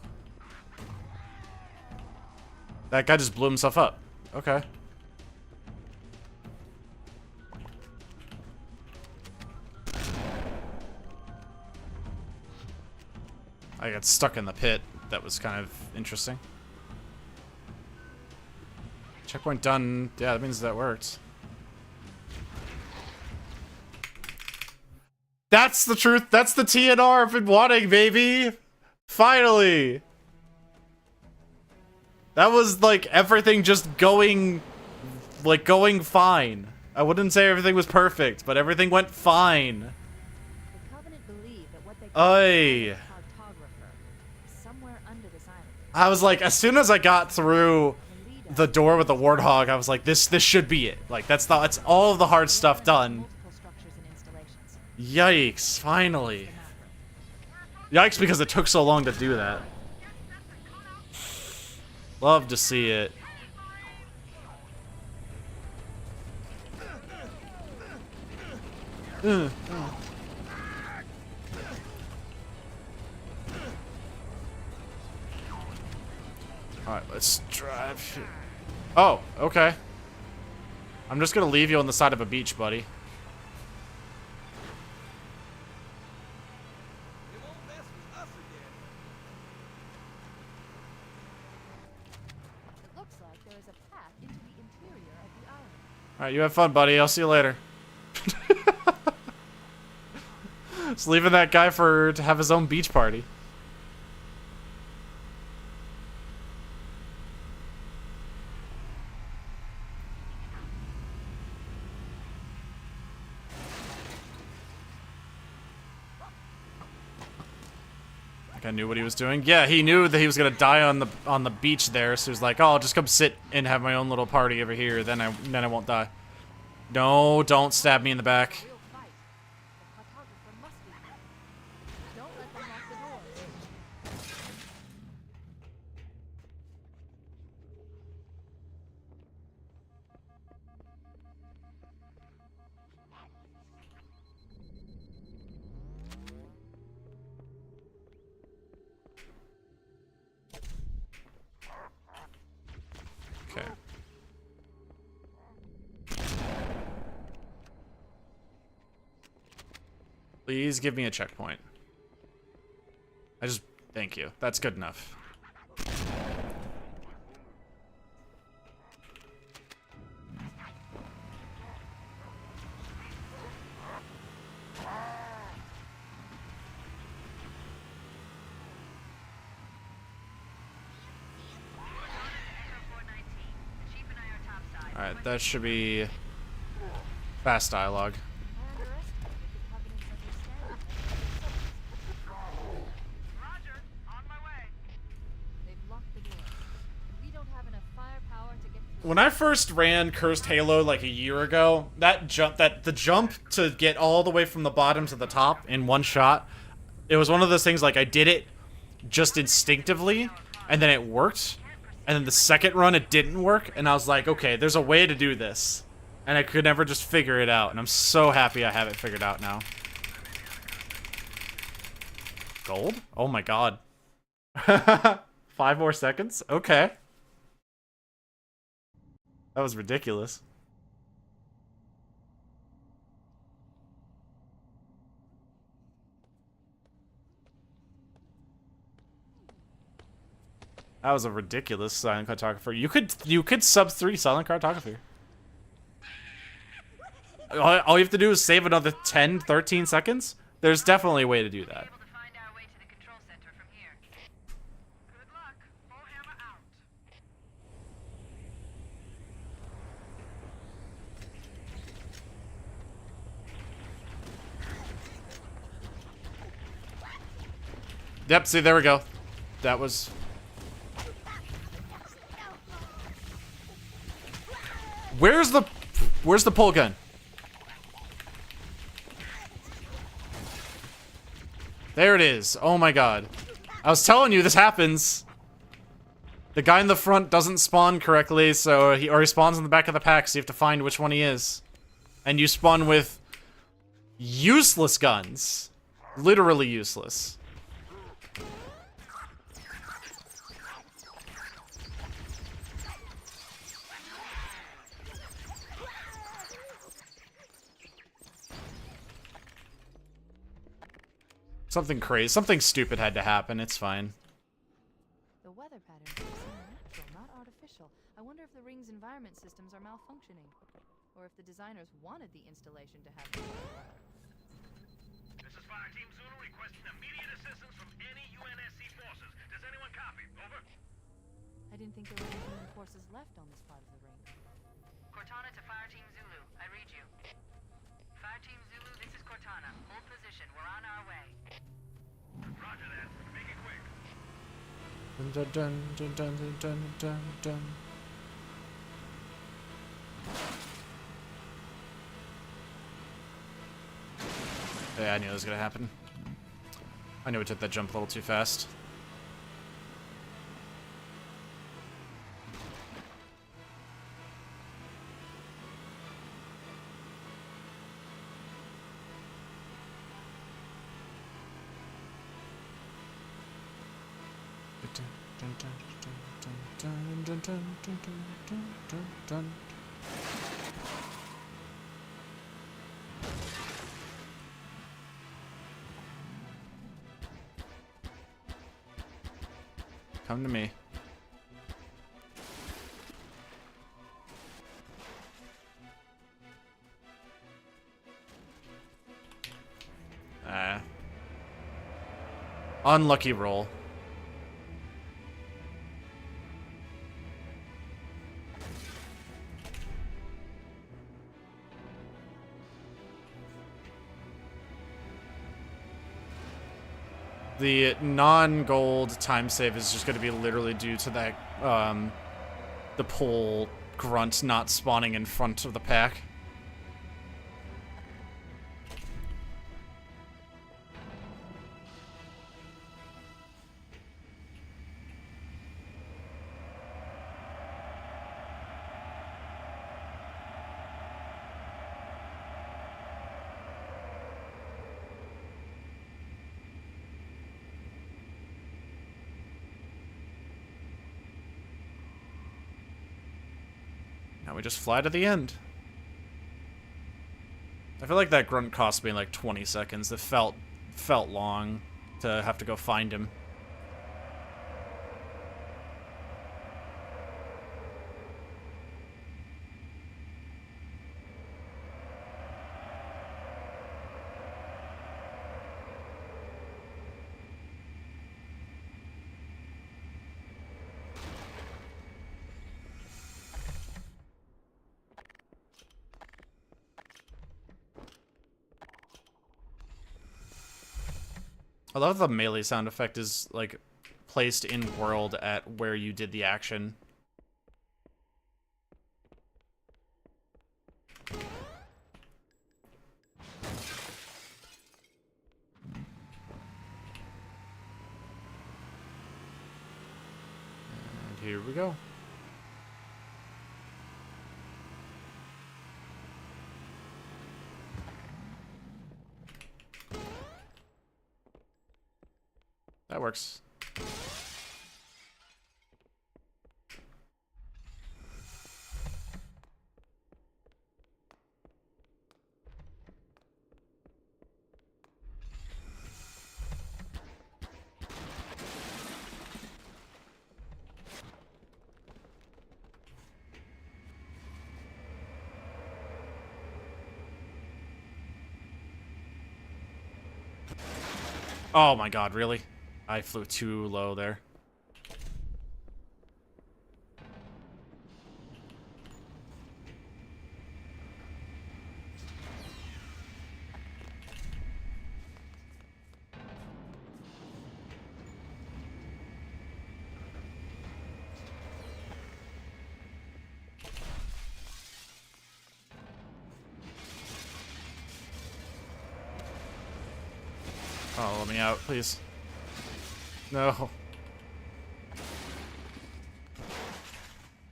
S1: That guy just blew himself up. Okay. I got stuck in the pit. That was kind of interesting. Checkpoint done. Yeah, that means that worked. That's the truth. That's the TNR I've been wanting, baby. Finally. That was like everything just going fine. I wouldn't say everything was perfect, but everything went fine.
S5: The Covenant believe that what they call
S1: Oy.
S5: a cartographer is somewhere under this island.
S1: I was like, as soon as I got through the door with the warthog, I was like, this should be it. Like that's all of the hard stuff done.
S5: Multiple structures and installations.
S1: Yikes, finally. Yikes, because it took so long to do that. Love to see it. Alright, let's drive here. Oh, okay. I'm just gonna leave you on the side of a beach, buddy.
S4: It won't mess with us again.
S5: It looks like there is a path into the interior of the island.
S1: Alright, you have fun, buddy. I'll see you later. Just leaving that guy to have his own beach party. I knew what he was doing. Yeah, he knew that he was gonna die on the beach there, so he was like, "Oh, I'll just come sit and have my own little party over here. Then I won't die." No, don't stab me in the back.
S5: Real fight. The cartographer must be there. Don't let them lock the doors.
S1: Please give me a checkpoint. Thank you. That's good enough. Alright, that should be fast dialogue.
S5: I underestimated the Covenant's understanding.
S6: Roger, on my way.
S5: They've locked the door. We don't have enough firepower to get through.
S1: When I first ran Cursed Halo like a year ago, the jump to get all the way from the bottom to the top in one shot, it was one of those things like I did it just instinctively, and then it worked. And then the second run, it didn't work, and I was like, okay, there's a way to do this. And I could never just figure it out, and I'm so happy I have it figured out now. Gold? Oh my god. 5 more seconds? Okay. That was ridiculous. That was a ridiculous silent cartographer. You could sub 3 silent cartography. All you have to do is save another 10, 13 seconds. There's definitely a way to do that.
S6: Able to find our way to the control center from here. Good luck. Bullhammer out.
S1: Yep, see, there we go. That was... Where's the pull gun? There it is. Oh my god. I was telling you this happens. The guy in the front doesn't spawn correctly, so he spawns in the back of the pack, so you have to find which one he is. And you spawn with useless guns. Literally useless. Something crazy, something stupid had to happen. It's fine.
S5: The weather patterns seem natural, not artificial. I wonder if the ring's environment systems are malfunctioning, or if the designers wanted the installation to have.
S3: This is Fire Team Zulu requesting immediate assistance from any UNSC forces. Does anyone copy? Over.
S5: I didn't think there were any human forces left on this part of the ring.
S6: Cortana to Fire Team Zulu. I read you. Fire Team Zulu, this is Cortana. Hold position. We're on our way.
S3: Roger that. Make it quick.
S1: Dun, dun, dun, dun, dun, dun, dun, dun. Yeah, I knew that was gonna happen. I knew we took that jump a little too fast. Come to me. Unlucky roll. The non-gold time save is just going to be literally due to that, the pole grunt not spawning in front of the pack. Now we just fly to the end. I feel like that grunt cost me like 20 seconds. It felt long to have to go find him. I love the melee sound effect is, like, placed in world at where you did the action. And here we go. That works. Oh my god, really? I flew too low there. Oh, let me out, please. No.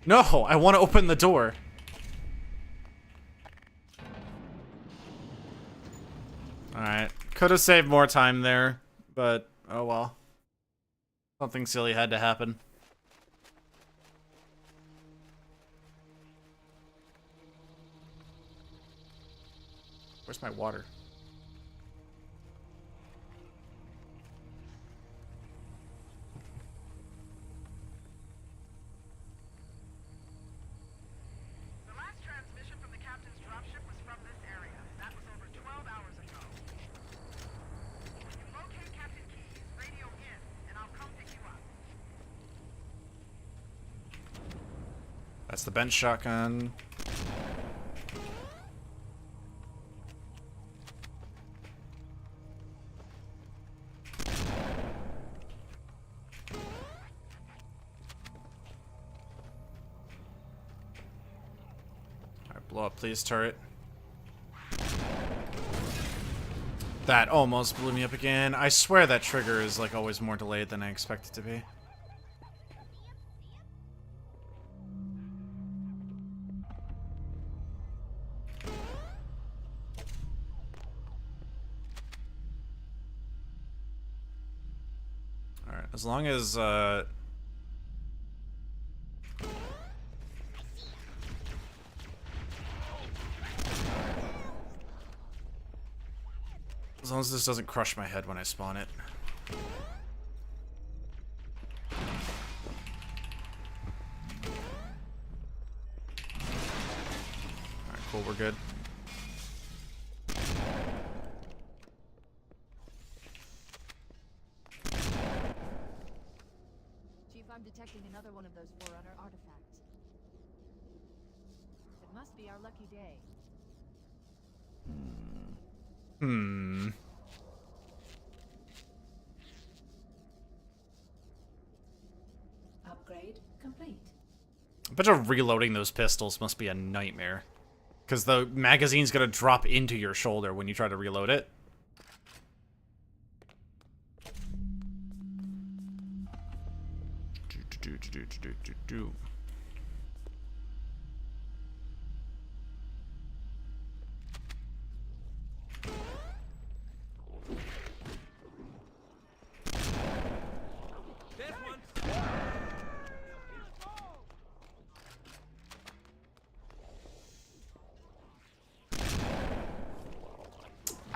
S1: No, I want to open the door. Alright. Could have saved more time there, but oh well. Something silly had to happen. Where's my water?
S6: The last transmission from the captain's dropship was from this area. That was over 12 hours ago. When you locate Captain Keyes, radio in, and I'll come pick you up.
S1: That's the bench shotgun. Alright, blow up, please, turret. That almost blew me up again. I swear that trigger is like always more delayed than I expect it to be. Alright, as long as this doesn't crush my head when I spawn it. Alright, cool, we're good.
S5: Chief, I'm detecting another one of those Forerunner artifacts. It must be our lucky day.
S1: Hmm.
S2: Upgrade complete.
S1: I bet you reloading those pistols must be a nightmare. Because the magazine's gonna drop into your shoulder when you try to reload it. Do.
S4: There's one.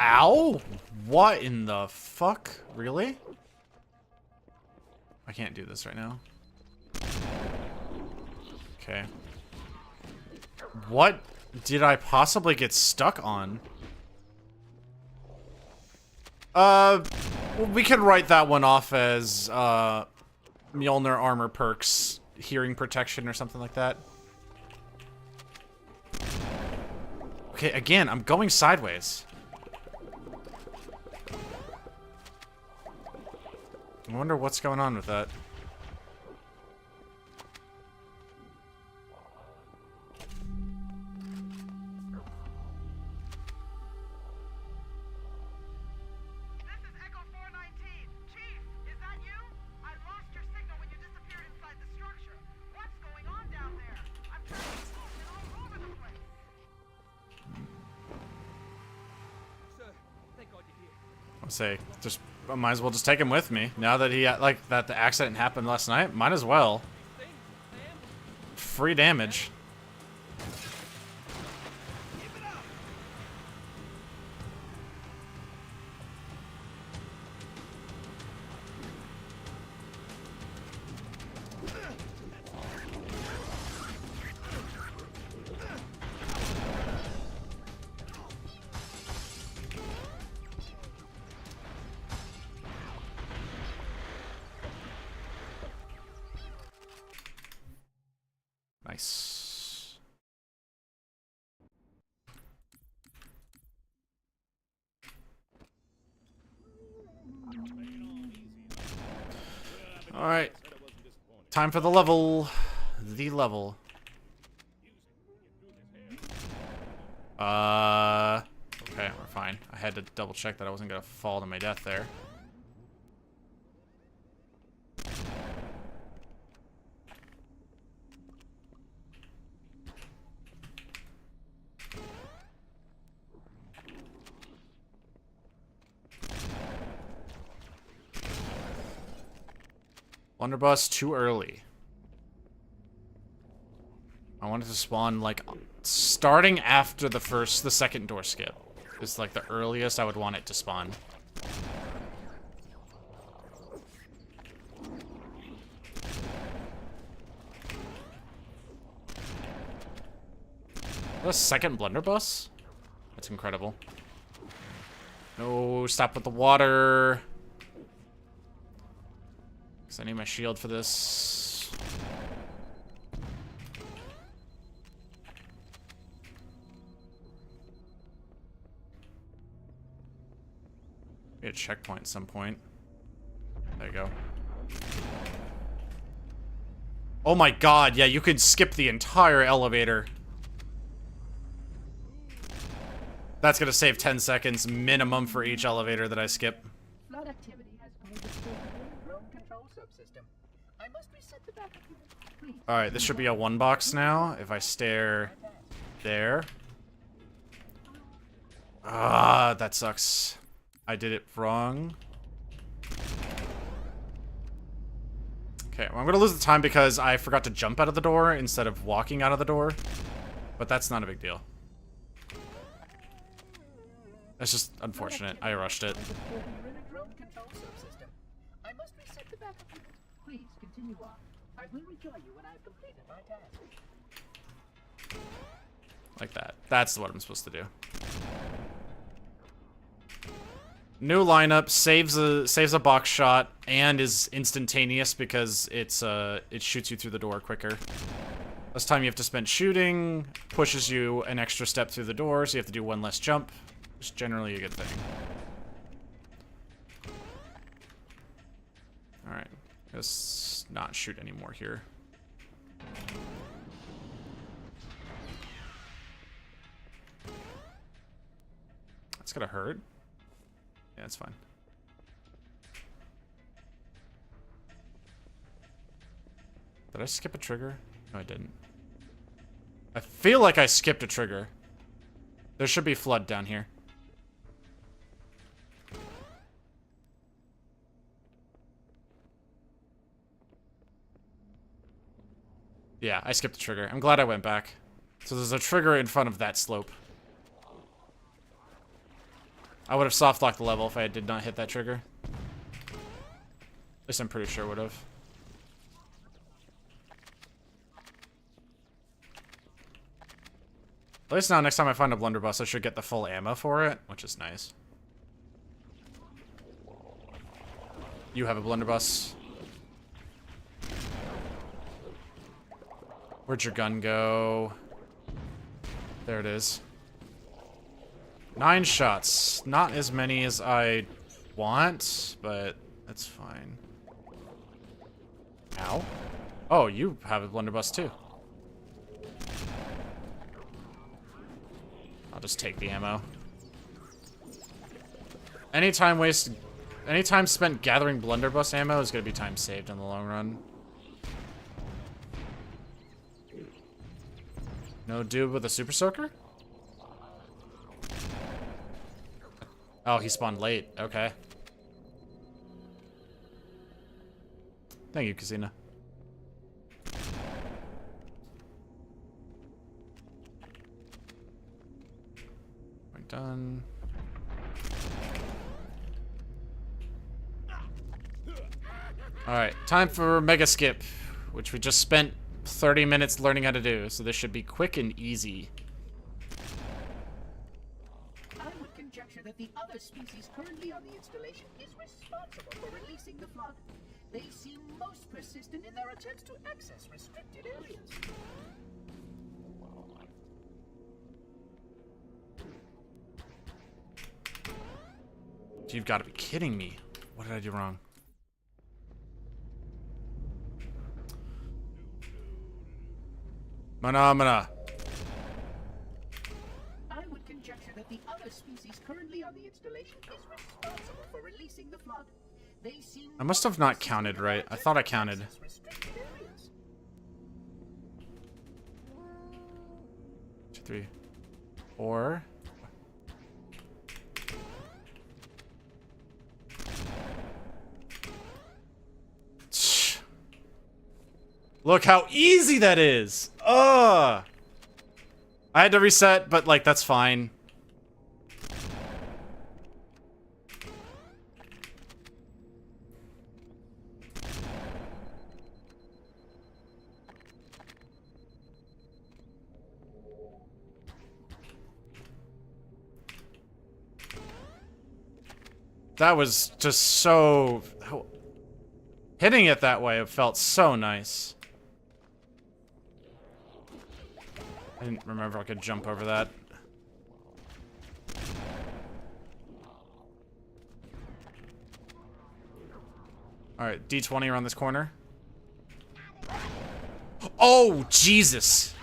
S1: Ow! What in the fuck? Really? I can't do this right now. Okay. What did I possibly get stuck on? We can write that one off as, Mjolnir armor perks, hearing protection or something like that. Okay, again, I'm going sideways. I wonder what's going on with that.
S6: This is Echo 419. Chief, is that you? I lost your signal when you disappeared inside the structure. What's going on down there? I'm trying to call it all over the place.
S4: Sir, thank God you're here.
S1: I'll say, just I might as well just take him with me. Now that he like that the accident happened last night, might as well. Free damage. Nice. Alright. Time for the level. The level. Okay, we're fine. I had to double check that I wasn't gonna fall to my death there. Blunderbuss too early. I wanted to spawn like starting after the second door skip. Is like the earliest I would want it to spawn. The second blunderbuss? That's incredible. No, stop with the water. I need my shield for this. Be a checkpoint at some point. There you go. Oh my god, yeah, you could skip the entire elevator. That's gonna save 10 seconds minimum for each elevator that I skip.
S2: Flood activity has caused a failure in the drone control subsystem. I must reset the backup unit. Please.
S1: Alright, this should be a one box now. If I stare there. Ah, that sucks. I did it wrong. Okay, well, I'm gonna lose the time because I forgot to jump out of the door instead of walking out of the door. But that's not a big deal. That's just unfortunate. I rushed it.
S2: There's a failure in the drone control subsystem. I must reset the backup unit. Please continue on. I will rejoin you when I've completed my task.
S1: Like that. That's what I'm supposed to do. New lineup saves a box shot and is instantaneous because it shoots you through the door quicker. Less time you have to spend shooting pushes you an extra step through the door, so you have to do one less jump. It's generally a good thing. Alright. Let's not shoot anymore here. That's gonna hurt. Yeah, it's fine. Did I skip a trigger? No, I didn't. I feel like I skipped a trigger. There should be flood down here. Yeah, I skipped the trigger. I'm glad I went back. So there's a trigger in front of that slope. I would have soft locked the level if I did not hit that trigger. At least I'm pretty sure I would have. At least now, next time I find a blunderbuss, I should get the full ammo for it, which is nice. You have a blunderbuss. Where'd your gun go? There it is. 9 shots. Not as many as I want, but that's fine. Ow. Oh, you have a blunderbuss too. I'll just take the ammo. Any time spent gathering blunderbuss ammo is gonna be time saved in the long run. No dude with a super soaker? Oh, he spawned late. Okay. Thank you, Casina. We're done. Alright, time for Mega Skip, which we just spent 30 minutes learning how to do, so this should be quick and easy.
S2: I would conjecture that the other species currently on the installation is responsible for releasing the flood. They seem most persistent in their attempts to access restricted areas.
S1: You've got to be kidding me. What did I do wrong? Mana.
S2: I would conjecture that the other species currently on the installation is responsible for releasing the flood. They seem
S1: I must have not counted right. I thought I counted.
S2: access restricted areas.
S1: 2, 3, 4. Look how easy that is! Ugh! I had to reset, but, like, that's fine. That was just so... Hitting it that way, it felt so nice. I didn't remember I could jump over that. Alright, D20 around this corner. Oh, Jesus!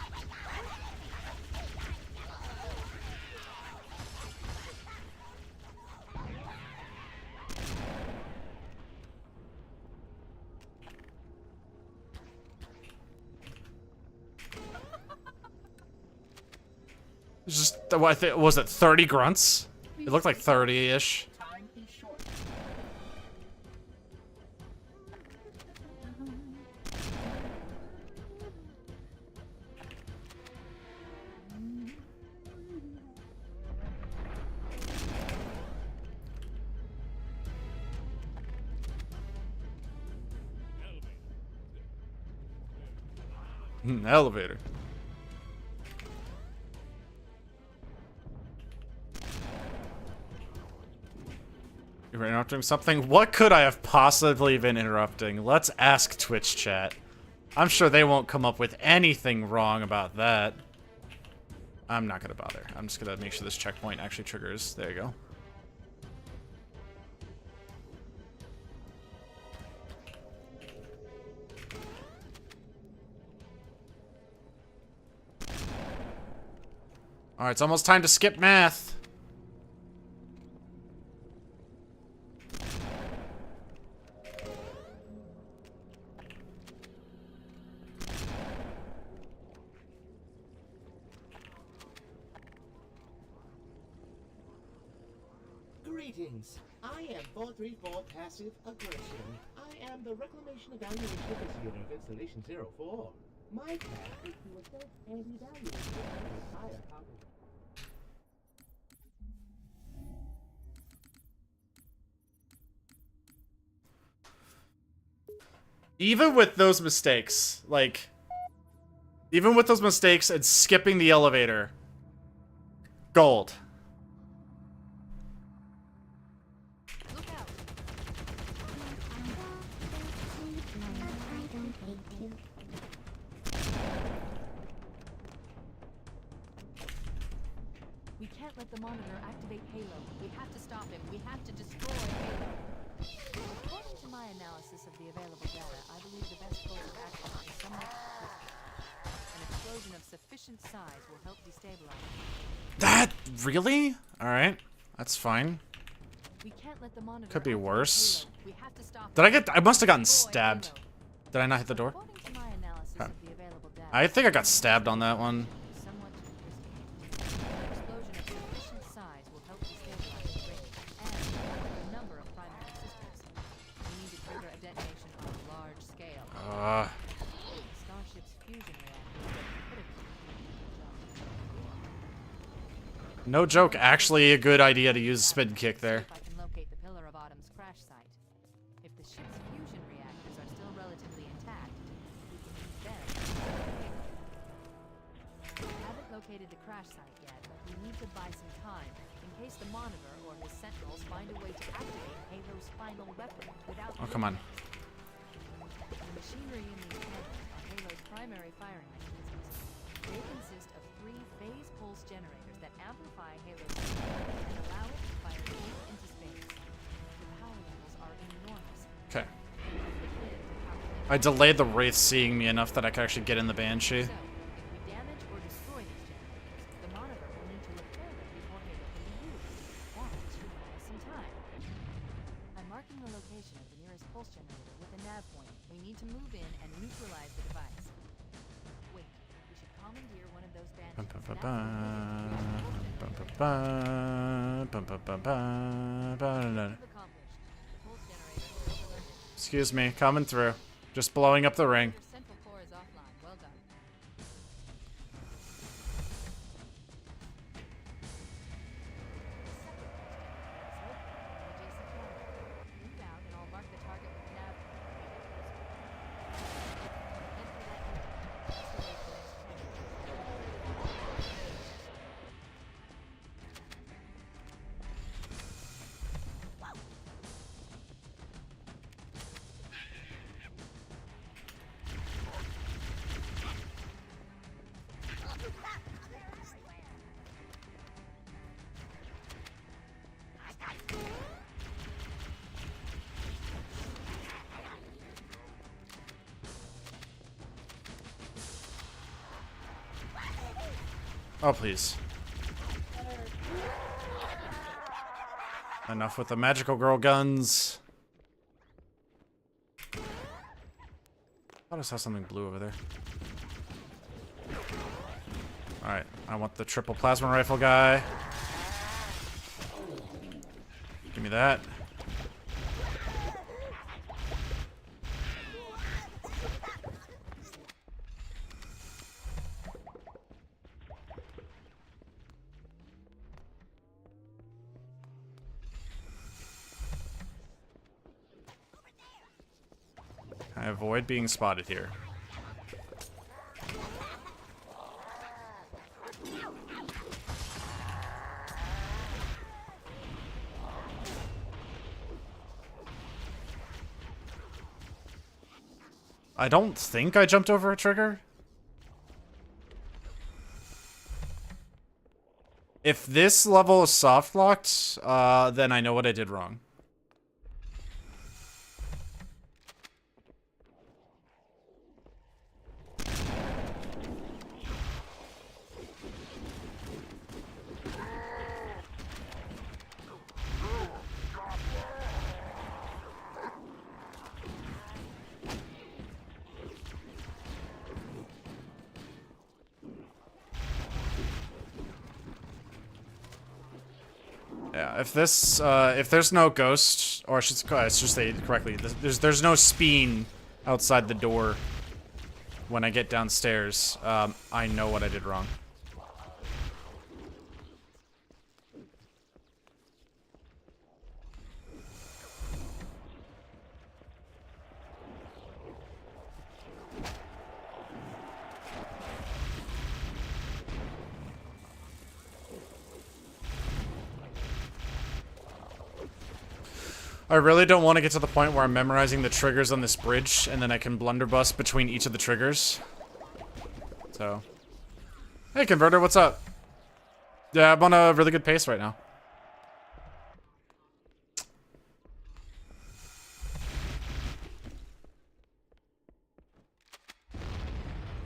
S1: It's just, what I think, was it 30 grunts? It looked like 30-ish.
S2: Time is short.
S1: Elevator. You were interrupting something? What could I have possibly been interrupting? Let's ask Twitch chat. I'm sure they won't come up with anything wrong about that. I'm not gonna bother. I'm just gonna make sure this checkpoint actually triggers. There you go. Alright, it's almost time to skip math.
S7: Greetings. I am 434 Passive Aggression. I am the Reclamation Evaluation Officiator of Installation 04. My task is to assess and evaluate the entire operation.
S1: Even with those mistakes, like, even with those mistakes and skipping the elevator, gold.
S5: Look out. We can't let the monitor activate Halo. We have to stop him. We have to destroy Halo. According to my analysis of the available data, I believe the best course of action is somewhat twisted. An explosion of sufficient size will help destabilize it.
S1: That really? All right, that's fine.
S5: We can't let the monitor
S1: Could be
S5: activate
S1: worse.
S5: Halo. We have to stop
S1: Did I
S5: him.
S1: get? I must have gotten
S5: Destroy
S1: stabbed.
S5: Halo.
S1: Did I not hit the door?
S5: According to my analysis
S1: Okay.
S5: of the available data,
S1: I think I got stabbed on that one.
S5: somewhat twisted. An explosion of sufficient size will help destabilize the ring and a number of primary systems. We need to trigger a detonation on a large scale. Starship's fusion reactor could have been
S1: No joke. Actually, a good idea to use a spin kick there.
S5: if I can locate the Pillar of Autumn's crash site. If the ship's fusion reactors are still relatively intact, we can use them. We haven't located the crash site yet, but we need to buy some time in case the Monitor or his Sentinels find a way to activate Halo's final weapon without.
S1: Oh, come on.
S5: The machinery in these panels are Halo's primary firing mechanisms. They consist of 3 phase pulse generators that amplify Halo's signal and allow it to fire deep into space. The power levels are enormous.
S1: Okay.
S5: They will begin to calculate.
S1: I delayed the Wraith seeing me enough that I could actually get in the Banshee.
S5: So, if we damage or destroy these generators, the Monitor will need to repair them before Halo can be used. That should buy us some time. I'm marking the location of the nearest pulse generator with a nav point. We need to move in and neutralize the device. Wait, we should commandeer one of those
S1: Bum,
S5: Banshees.
S1: bum,
S5: and
S1: bum,
S5: activate
S1: bum, bum, bum, bum, bum, bum, bum, bum.
S5: the accomplished. The pulse generator is overloaded.
S1: Excuse me, coming through. Just blowing up the ring.
S5: Your central core is offline. Well done. Move out and I'll mark the target with the nav. Head for that unit. That's the way for next time.
S1: Oh, please. Enough with the magical girl guns. Thought I saw something blue over there. Alright, I want the triple plasma rifle guy. Give me that. I avoid being spotted here. I don't think I jumped over a trigger. If this level is soft locked, then I know what I did wrong. Yeah, if this, if there's no ghost, or I should say it correctly, there's no speen outside the door when I get downstairs, I know what I did wrong. I really don't want to get to the point where I'm memorizing the triggers on this bridge, and then I can blunderbuss between each of the triggers. So. Hey, Converter, what's up? Yeah, I'm on a really good pace right now.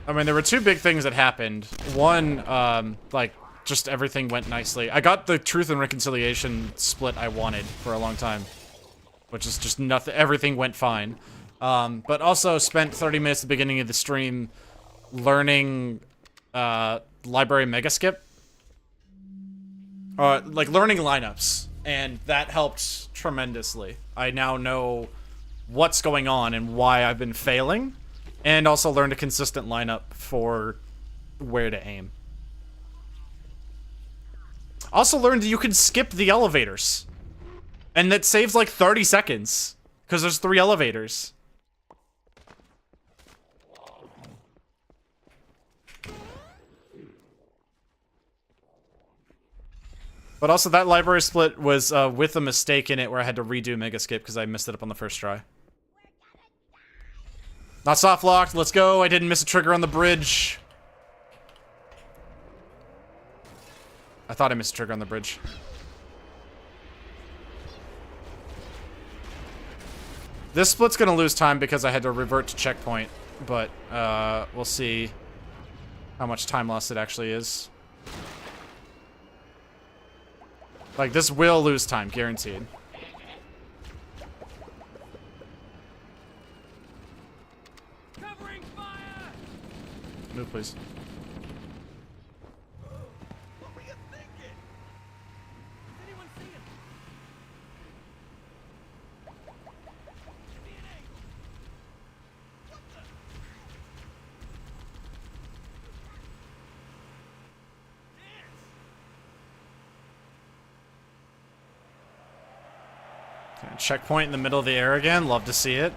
S1: I mean, there were two big things that happened. One, like, just everything went nicely. I got the Truth and Reconciliation split I wanted for a long time. Which is just nothing, everything went fine. But also spent 30 minutes at the beginning of the stream learning, library mega skip. Like, learning lineups. And that helped tremendously. I now know what's going on and why I've been failing. And also learned a consistent lineup for where to aim. Also learned that you can skip the elevators. And that saves like 30 seconds. Because there's 3 elevators. But also that library split was with a mistake in it where I had to redo Mega Skip because I messed it up on the first try. Not soft locked, let's go. I didn't miss a trigger on the bridge. I thought I missed a trigger on the bridge. This split's gonna lose time because I had to revert to checkpoint, but we'll see how much time loss it actually is. Like, this will lose time, guaranteed.
S4: Covering fire!
S1: Move, please.
S4: What were you thinking? Does anyone see him? Give me an angle. What the?
S1: Okay, checkpoint in the middle of the air again. Love to see it.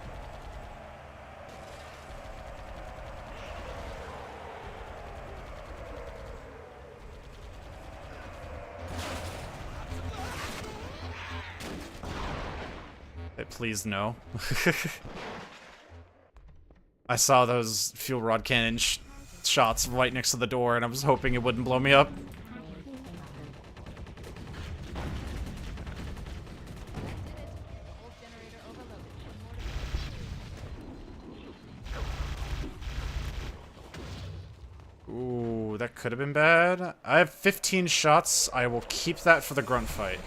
S1: Hey, please no. I saw those fuel rod cannon shots right next to the door, and I was hoping it wouldn't blow me up. Ooh, that could have been bad. I have 15 shots. I will keep that for the grunt fight.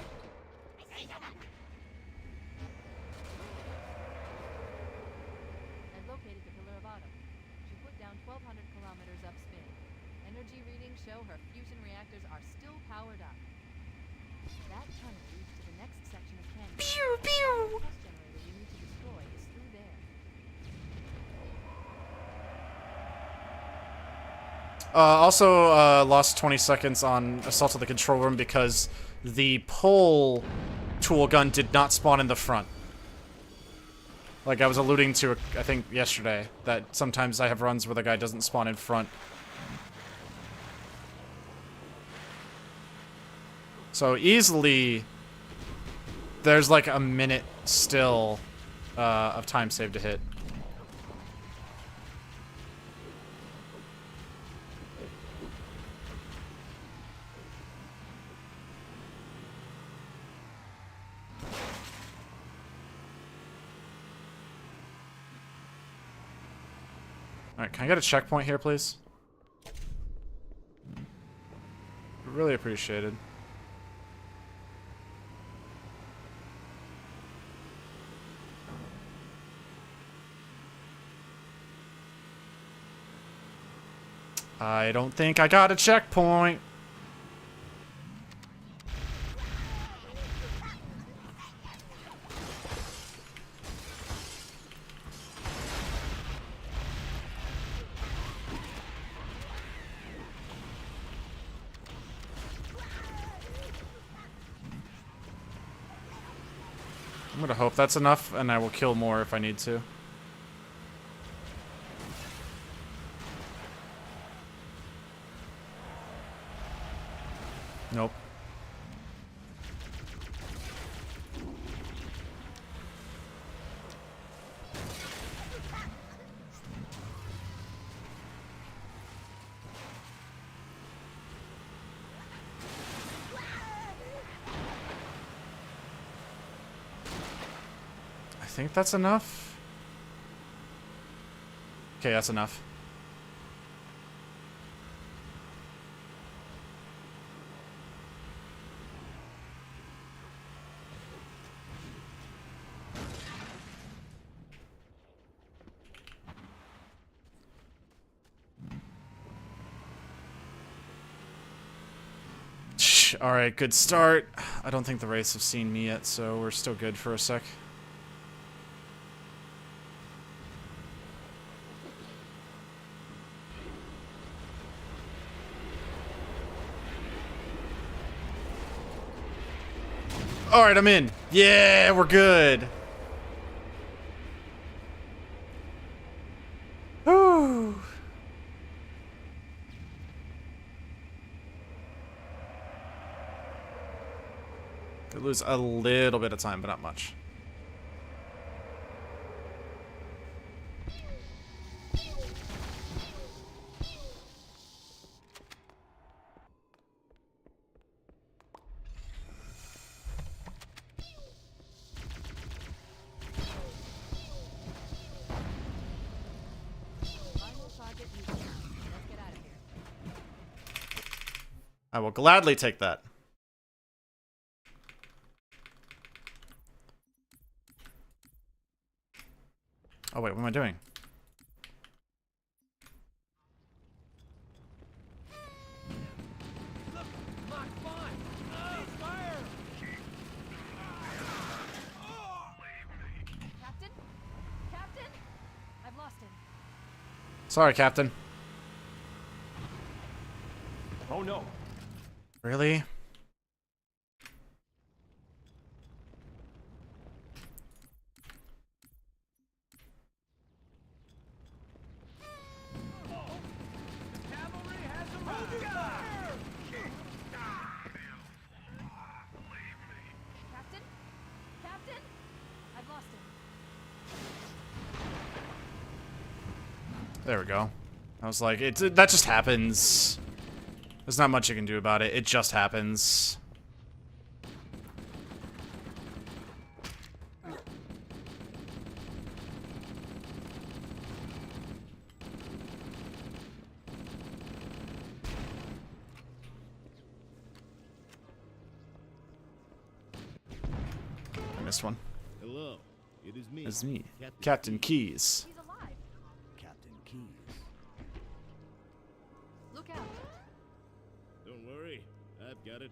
S5: I've located the pillar of autumn. She put down 1,200 kilometers upspin. Energy readings show her fusion reactors are still powered up. That tunnel leads to the next section of canyon. Pew pew. The test generator we need to destroy is through there.
S1: Also, lost 20 seconds on Assault of the Control Room because the pole tool gun did not spawn in the front. Like I was alluding to, I think, yesterday, that sometimes I have runs where the guy doesn't spawn in front. So easily, there's like a minute still of time saved to hit. Alright, can I get a checkpoint here, please? Really appreciated. I don't think I got a checkpoint. I'm gonna hope that's enough, and I will kill more if I need to. Nope. think that's enough. Okay, that's enough. Alright, good start. I don't think the Wraiths have seen me yet, so we're still good for a sec. Alright, I'm in. Yeah, we're good. Whew. Could lose a little bit of time, but not much.
S5: Final target neutral. Let's get out of here.
S1: I will gladly take that. Oh wait, what am I doing?
S5: Captain? Captain? I've lost him.
S1: Sorry, Captain.
S8: Oh no.
S1: Really?
S4: Cavalry has arrived.
S5: Captain? Captain? I've lost him.
S1: There we go. I was like, that just happens. There's not much you can do about it. It just happens. I missed one.
S3: Hello, it is me.
S1: It's me, Captain Keys.
S5: He's alive.
S3: Captain Keys.
S5: Look out.
S3: Don't worry, I've got it.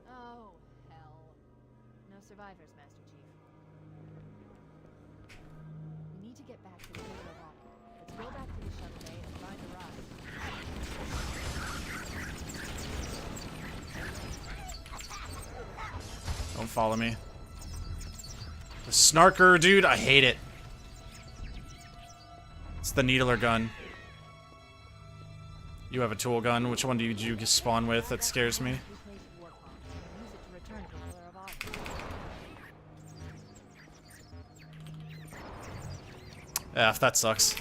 S5: Oh, hell. No survivors, Master Chief. We need to get back to the River of Honor. Let's go back to the shuttle bay and find the ride.
S1: Don't follow me. The snarker, dude, I hate it. It's the needler gun. You have a tool gun. Which one did you spawn with? That scares me.
S5: We place warp bombs and use it to return to the Pillar of Honor.
S1: That sucks.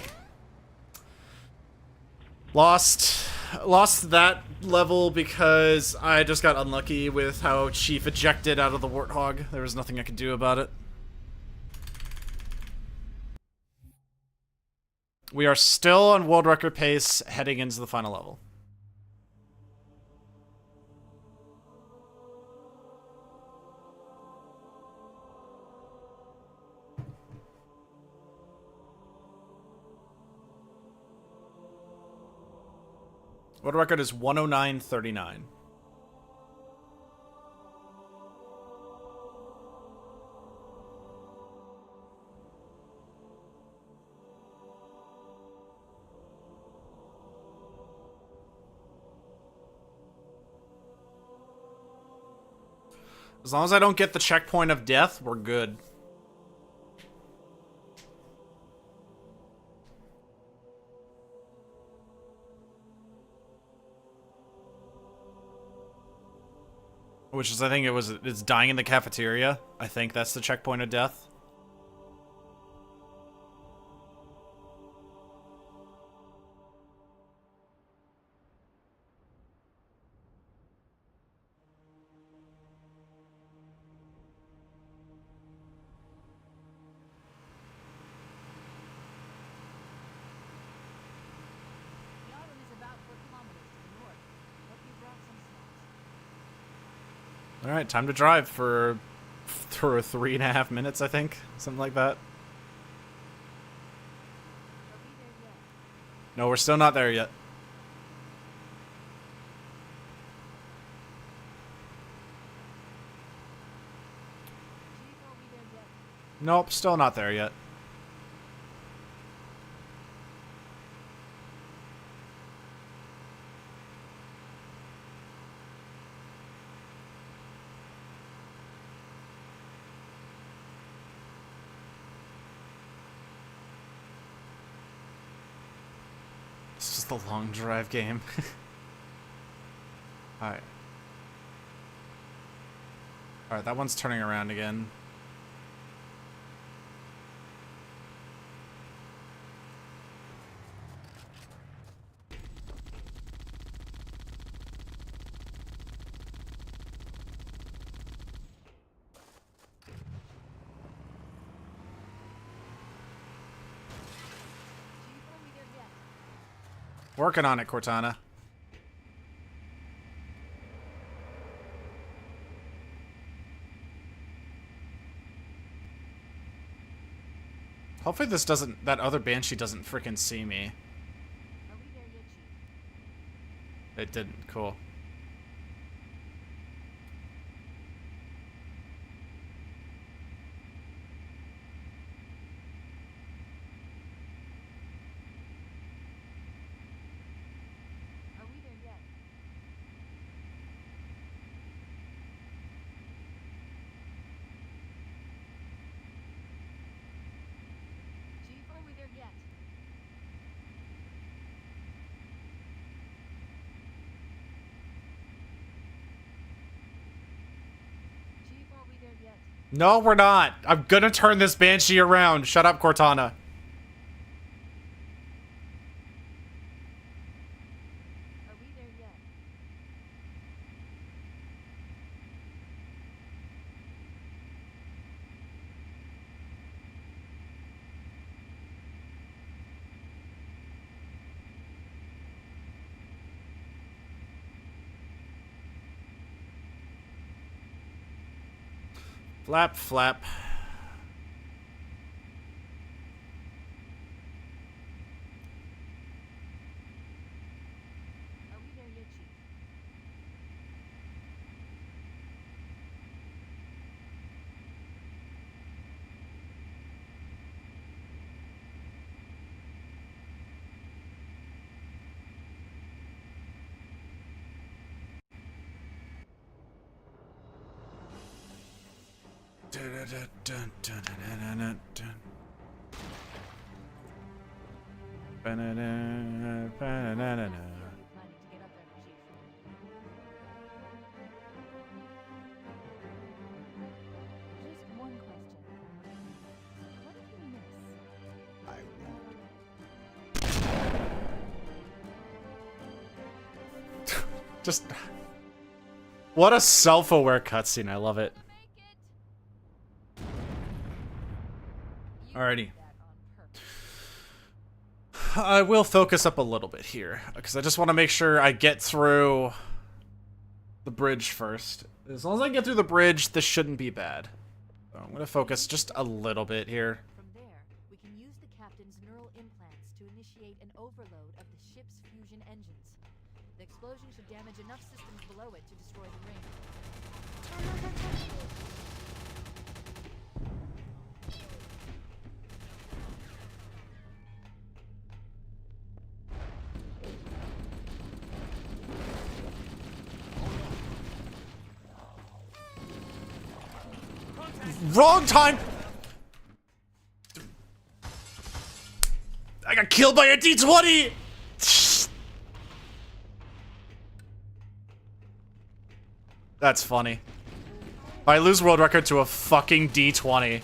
S1: Lost that level because I just got unlucky with how Chief ejected out of the Warthog. There was nothing I could do about it. We are still on world record pace heading into the final level. World record is 109.39. As long as I don't get the checkpoint of death, we're good. Which is, I think it's dying in the cafeteria. I think that's the checkpoint of death. All right, time to drive for 3.5 minutes, I think, something like that.
S5: Are we there yet?
S1: No, we're still not there yet.
S5: Chief, are we there yet?
S1: Nope, still not there yet. This is the long drive game. Alright. Alright, that one's turning around again.
S5: Chief, are we there yet?
S1: Working on it, Cortana. Hopefully this doesn't, that other Banshee doesn't frickin' see me.
S5: Are we there yet, Chief?
S1: It didn't, cool.
S5: Are we there yet? Chief, are we there yet? Chief, are we there yet?
S1: No, we're not. I'm gonna turn this Banshee around. Shut up, Cortana.
S5: Are we there yet?
S1: Flap, flap.
S5: Are we there yet, Chief? Planning to get up there, Chief. Just one question. What if we miss?
S4: I won't.
S1: Just what a self-aware cutscene. I love it. Alrighty. I will focus up a little bit here because I just want to make sure I get through the bridge first. As long as I get through the bridge, this shouldn't be bad. So I'm going to focus just a little bit here.
S5: From there, we can use the captain's neural implants to initiate an overload of the ship's fusion engines. The explosion should damage enough systems below it to destroy the ring.
S1: Wrong time! I got killed by a D20! That's funny. I lose world record to a fucking D20.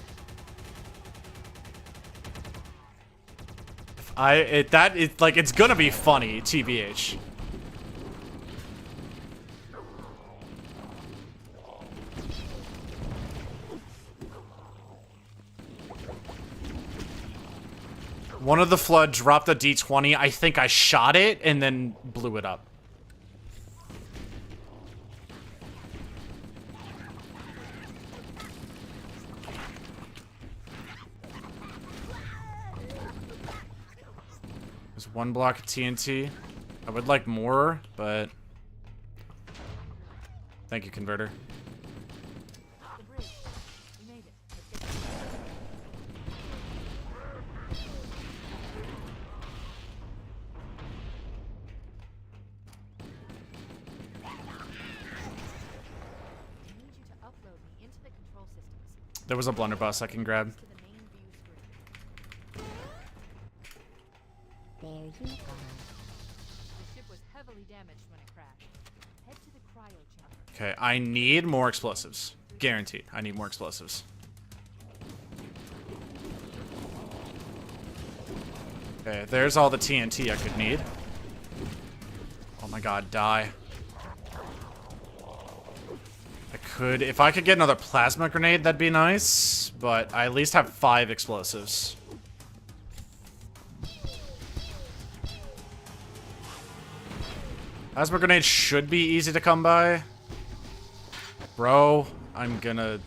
S1: It's gonna be funny, TBH. One of the Flood dropped a D20. I think I shot it and then blew it up. There's one block of TNT. I would like more, but... Thank you, converter.
S5: The bridge. We made it. Let's get I need you to upload me into the control systems.
S1: There was a blunderbuss I can grab.
S5: To the main view screen.
S8: There you are.
S5: The ship was heavily damaged when it crashed. Head to the cryo chamber.
S1: Okay, I need more explosives. Guaranteed. I need more explosives. Okay, there's all the TNT I could need. Oh my god, die. I could... If I could get another plasma grenade, that'd be nice. But I at least have 5 explosives. Plasma grenade should be easy to come by. Bro, I'm gonna...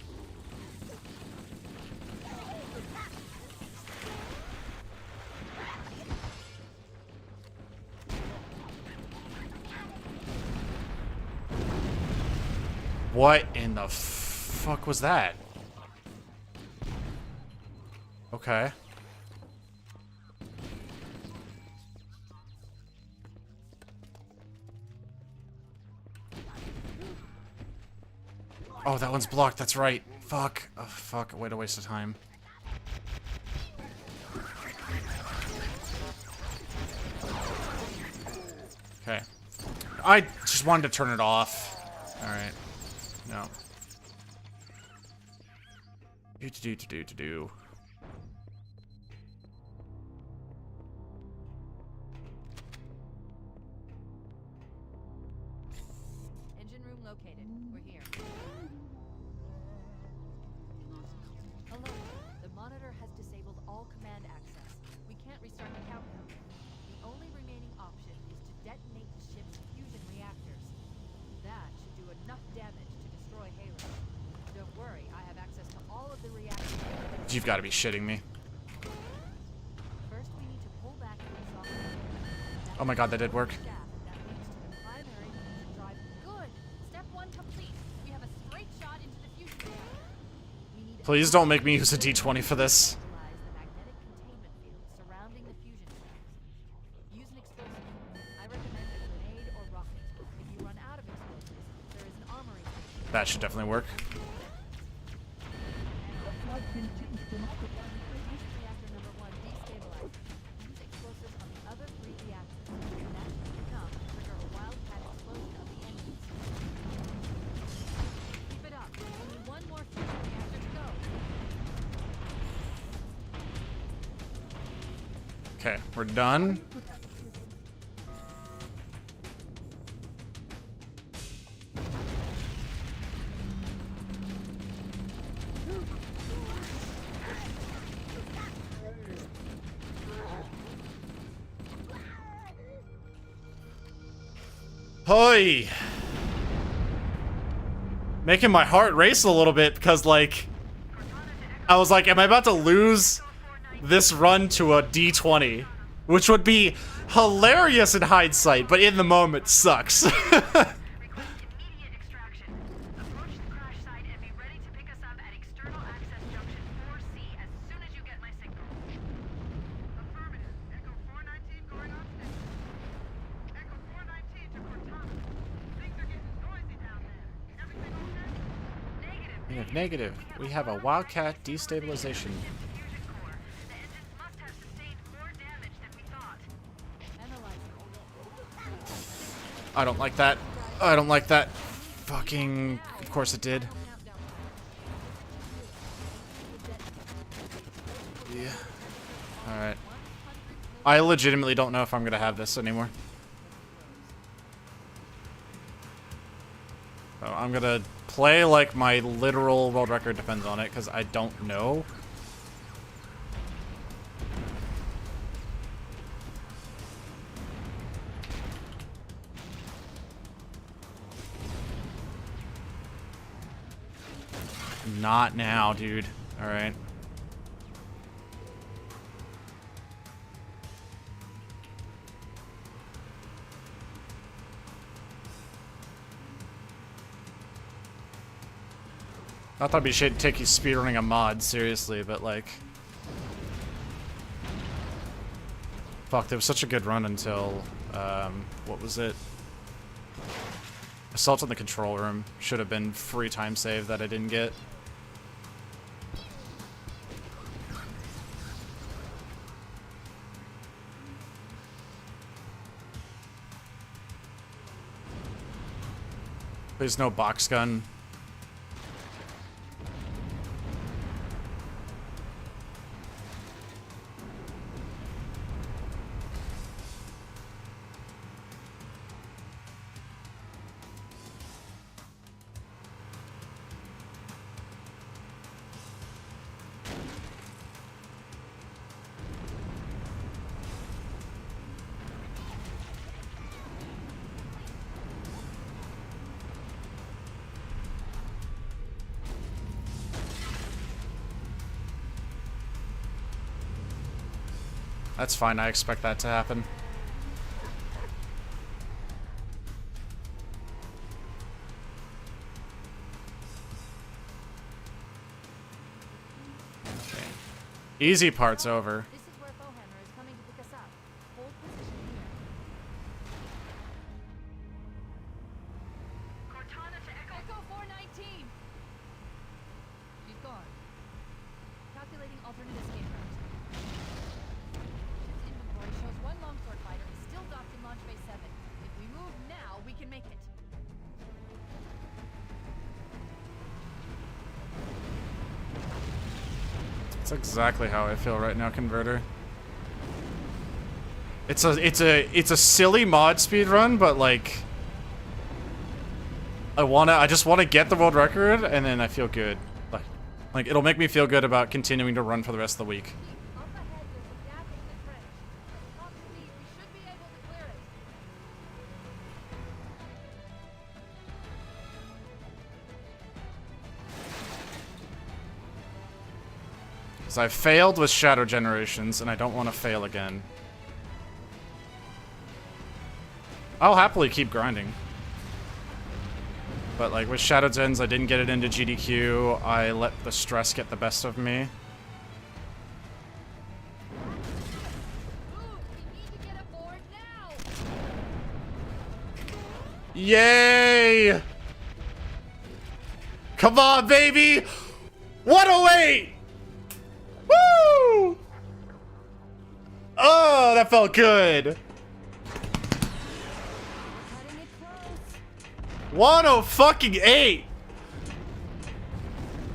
S1: What in the fuck was that? Okay. Oh, that one's blocked. That's right. Fuck. Oh, fuck. Way to waste of time. Okay. I just wanted to turn it off. Alright. No. Do.
S5: Engine room located. We're here. Alert. The monitor has disabled all command access. We can't restart the countdown. The only remaining option is to detonate the ship's fusion reactors. That should do enough damage to destroy Halo. Don't worry, I have access to all of the reactors.
S1: You've got to be shitting me.
S5: First, we need to pull back the exhaust.
S1: Oh my god, that did work.
S5: That leads to the primary fusion drive. Good. Step 1 complete. We have a straight shot into the fusion reactor. We need
S1: Please don't make me use a D20 for this.
S5: to utilize the magnetic containment field surrounding the fusion cells. Use an explosive. I recommend a grenade or rocket. If you run out of explosives, there is an armory station.
S1: That should definitely work.
S5: Reactor number 1 destabilized. Use explosives on the other 3 reactors. That should be enough to trigger a wildcat explosion of the engines. Keep it up. Only one more fusion reactor to go.
S1: Okay, we're done. Hoi! Making my heart race a little bit because, like, I was like, am I about to lose this run to a D20? Which would be hilarious in hindsight, but in the moment sucks.
S6: Request immediate extraction. Approach the crash site and be ready to pick us up at external access junction 4C as soon as you get my signal. Affirmative. Echo 419 going on station. Echo 419 to Cortana. Things are getting noisy down there. Everything okay? Negative.
S1: Negative. We have a wildcat destabilization.
S6: The fusion core. The engines must have sustained more damage than we thought.
S5: Analyze.
S1: I don't like that. I don't like that. Fucking... Of course it did. Yeah. Alright. I legitimately don't know if I'm gonna have this anymore. So I'm gonna play like my literal world record depends on it, because I don't know. Not now, dude. Alright. Not that I'd be taking speedrunning a mod seriously, but like, fuck, there was such a good run until what was it? Assault in the control room should have been free time save that I didn't get. There's no box gun. That's fine, I expect that to happen. Okay. Easy part's over.
S5: This is where Bowhammer is coming to pick us up. Hold position here.
S6: Cortana to Echo.
S5: Echo 419! She's gone. Calculating alternate escape route. Ship's inventory shows one longsword fighter is still docked in launch bay 7. If we move now, we can make it.
S1: That's exactly how I feel right now, Converter. It's a silly mod speedrun, but like I just wanna get the world record and then I feel good. Like it'll make me feel good about continuing to run for the rest of the week.
S5: Up ahead, there's a gap in the trench. Top speed, we should be able to clear it.
S1: Because I failed with Shadow Generations and I don't want to fail again. I'll happily keep grinding. But like with Shadow Gens, I didn't get it into GDQ. I let the stress get the best of me.
S5: Move! We need to get aboard now!
S1: Yay! Come on, baby! 108! Woo! Oh, that felt good.
S5: Cutting it close.
S1: 108!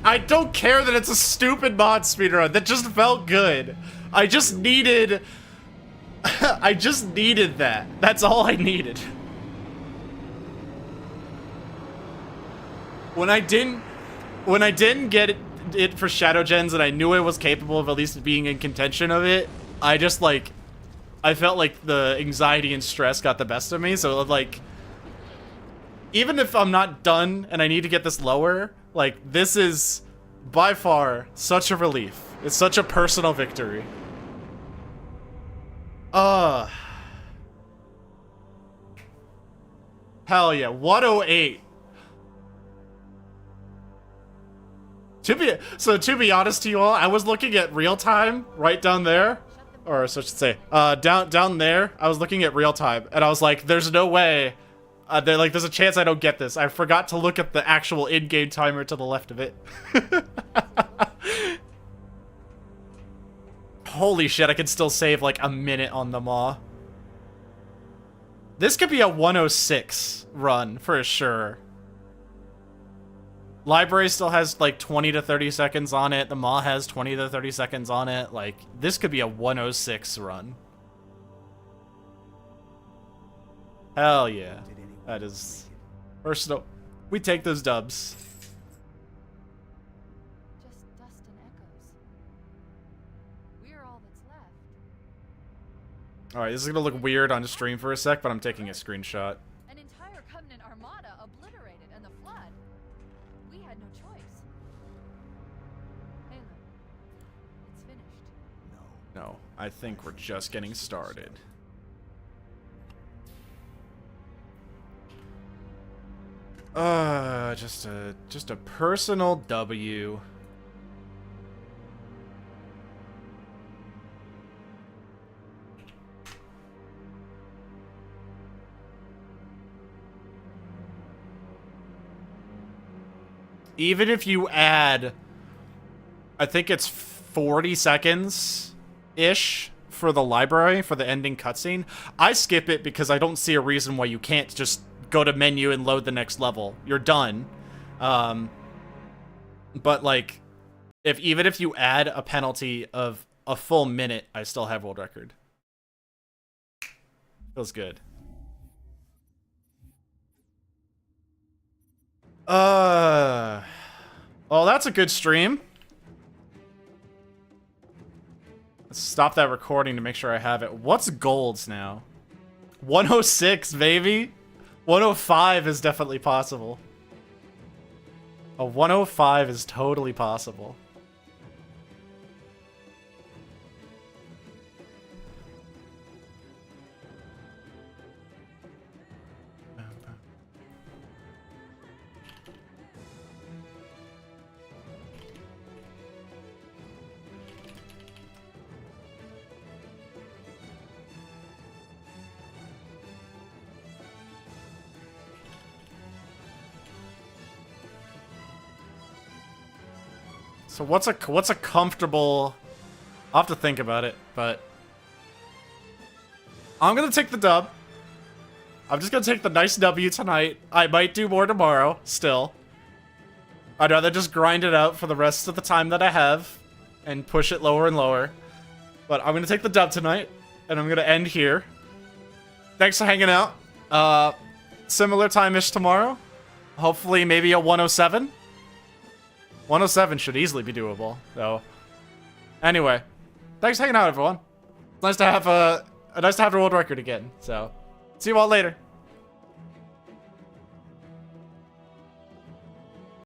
S1: I don't care that it's a stupid mod speedrun. That just felt good. I just needed... I just needed that. That's all I needed. When I didn't get it for Shadow Gens and I knew I was capable of at least being in contention of it, I just like... I felt like the anxiety and stress got the best of me, so like... Even if I'm not done and I need to get this lower, like, this is by far such a relief. It's such a personal victory. Hell yeah, 108. To be honest to you all, I was looking at real time right down there, or so I should say, down there. I was looking at real time, and I was like, "There's no way." There's a chance I don't get this. I forgot to look at the actual in-game timer to the left of it. Holy shit! I can still save like a minute on the maw. This could be a 106 run for sure. Library still has like 20 to 30 seconds on it. The maw has 20 to 30 seconds on it. Like, this could be a 106 run. Hell yeah. That is personal. We take those dubs.
S5: Just dust and echoes. We're all that's left.
S1: Alright, this is gonna look weird on stream for a sec, but I'm taking a screenshot.
S5: An entire Covenant armada obliterated, and the flood. We had no choice. Halo, it's finished.
S1: No, I think we're just getting started. Just a personal W. Even if you add, I think it's 40 seconds-ish for the library, for the ending cutscene, I skip it because I don't see a reason why you can't just go to menu and load the next level. You're done. But, like, even if you add a penalty of a full minute, I still have world record. Feels good. Well, that's a good stream. Let's stop that recording to make sure I have it. What's golds now? 106, baby. 105 is definitely possible. A 105 is totally possible. So what's a comfortable... I'll have to think about it, but... I'm gonna take the dub. I'm just gonna take the nice W tonight. I might do more tomorrow, still. I'd rather just grind it out for the rest of the time that I have and push it lower and lower. But I'm gonna take the dub tonight, and I'm gonna end here. Thanks for hanging out. Similar time-ish tomorrow. Hopefully maybe a 107. 107 should easily be doable, though. Anyway, thanks for hanging out, everyone. Nice to have a world record again. So, see you all later.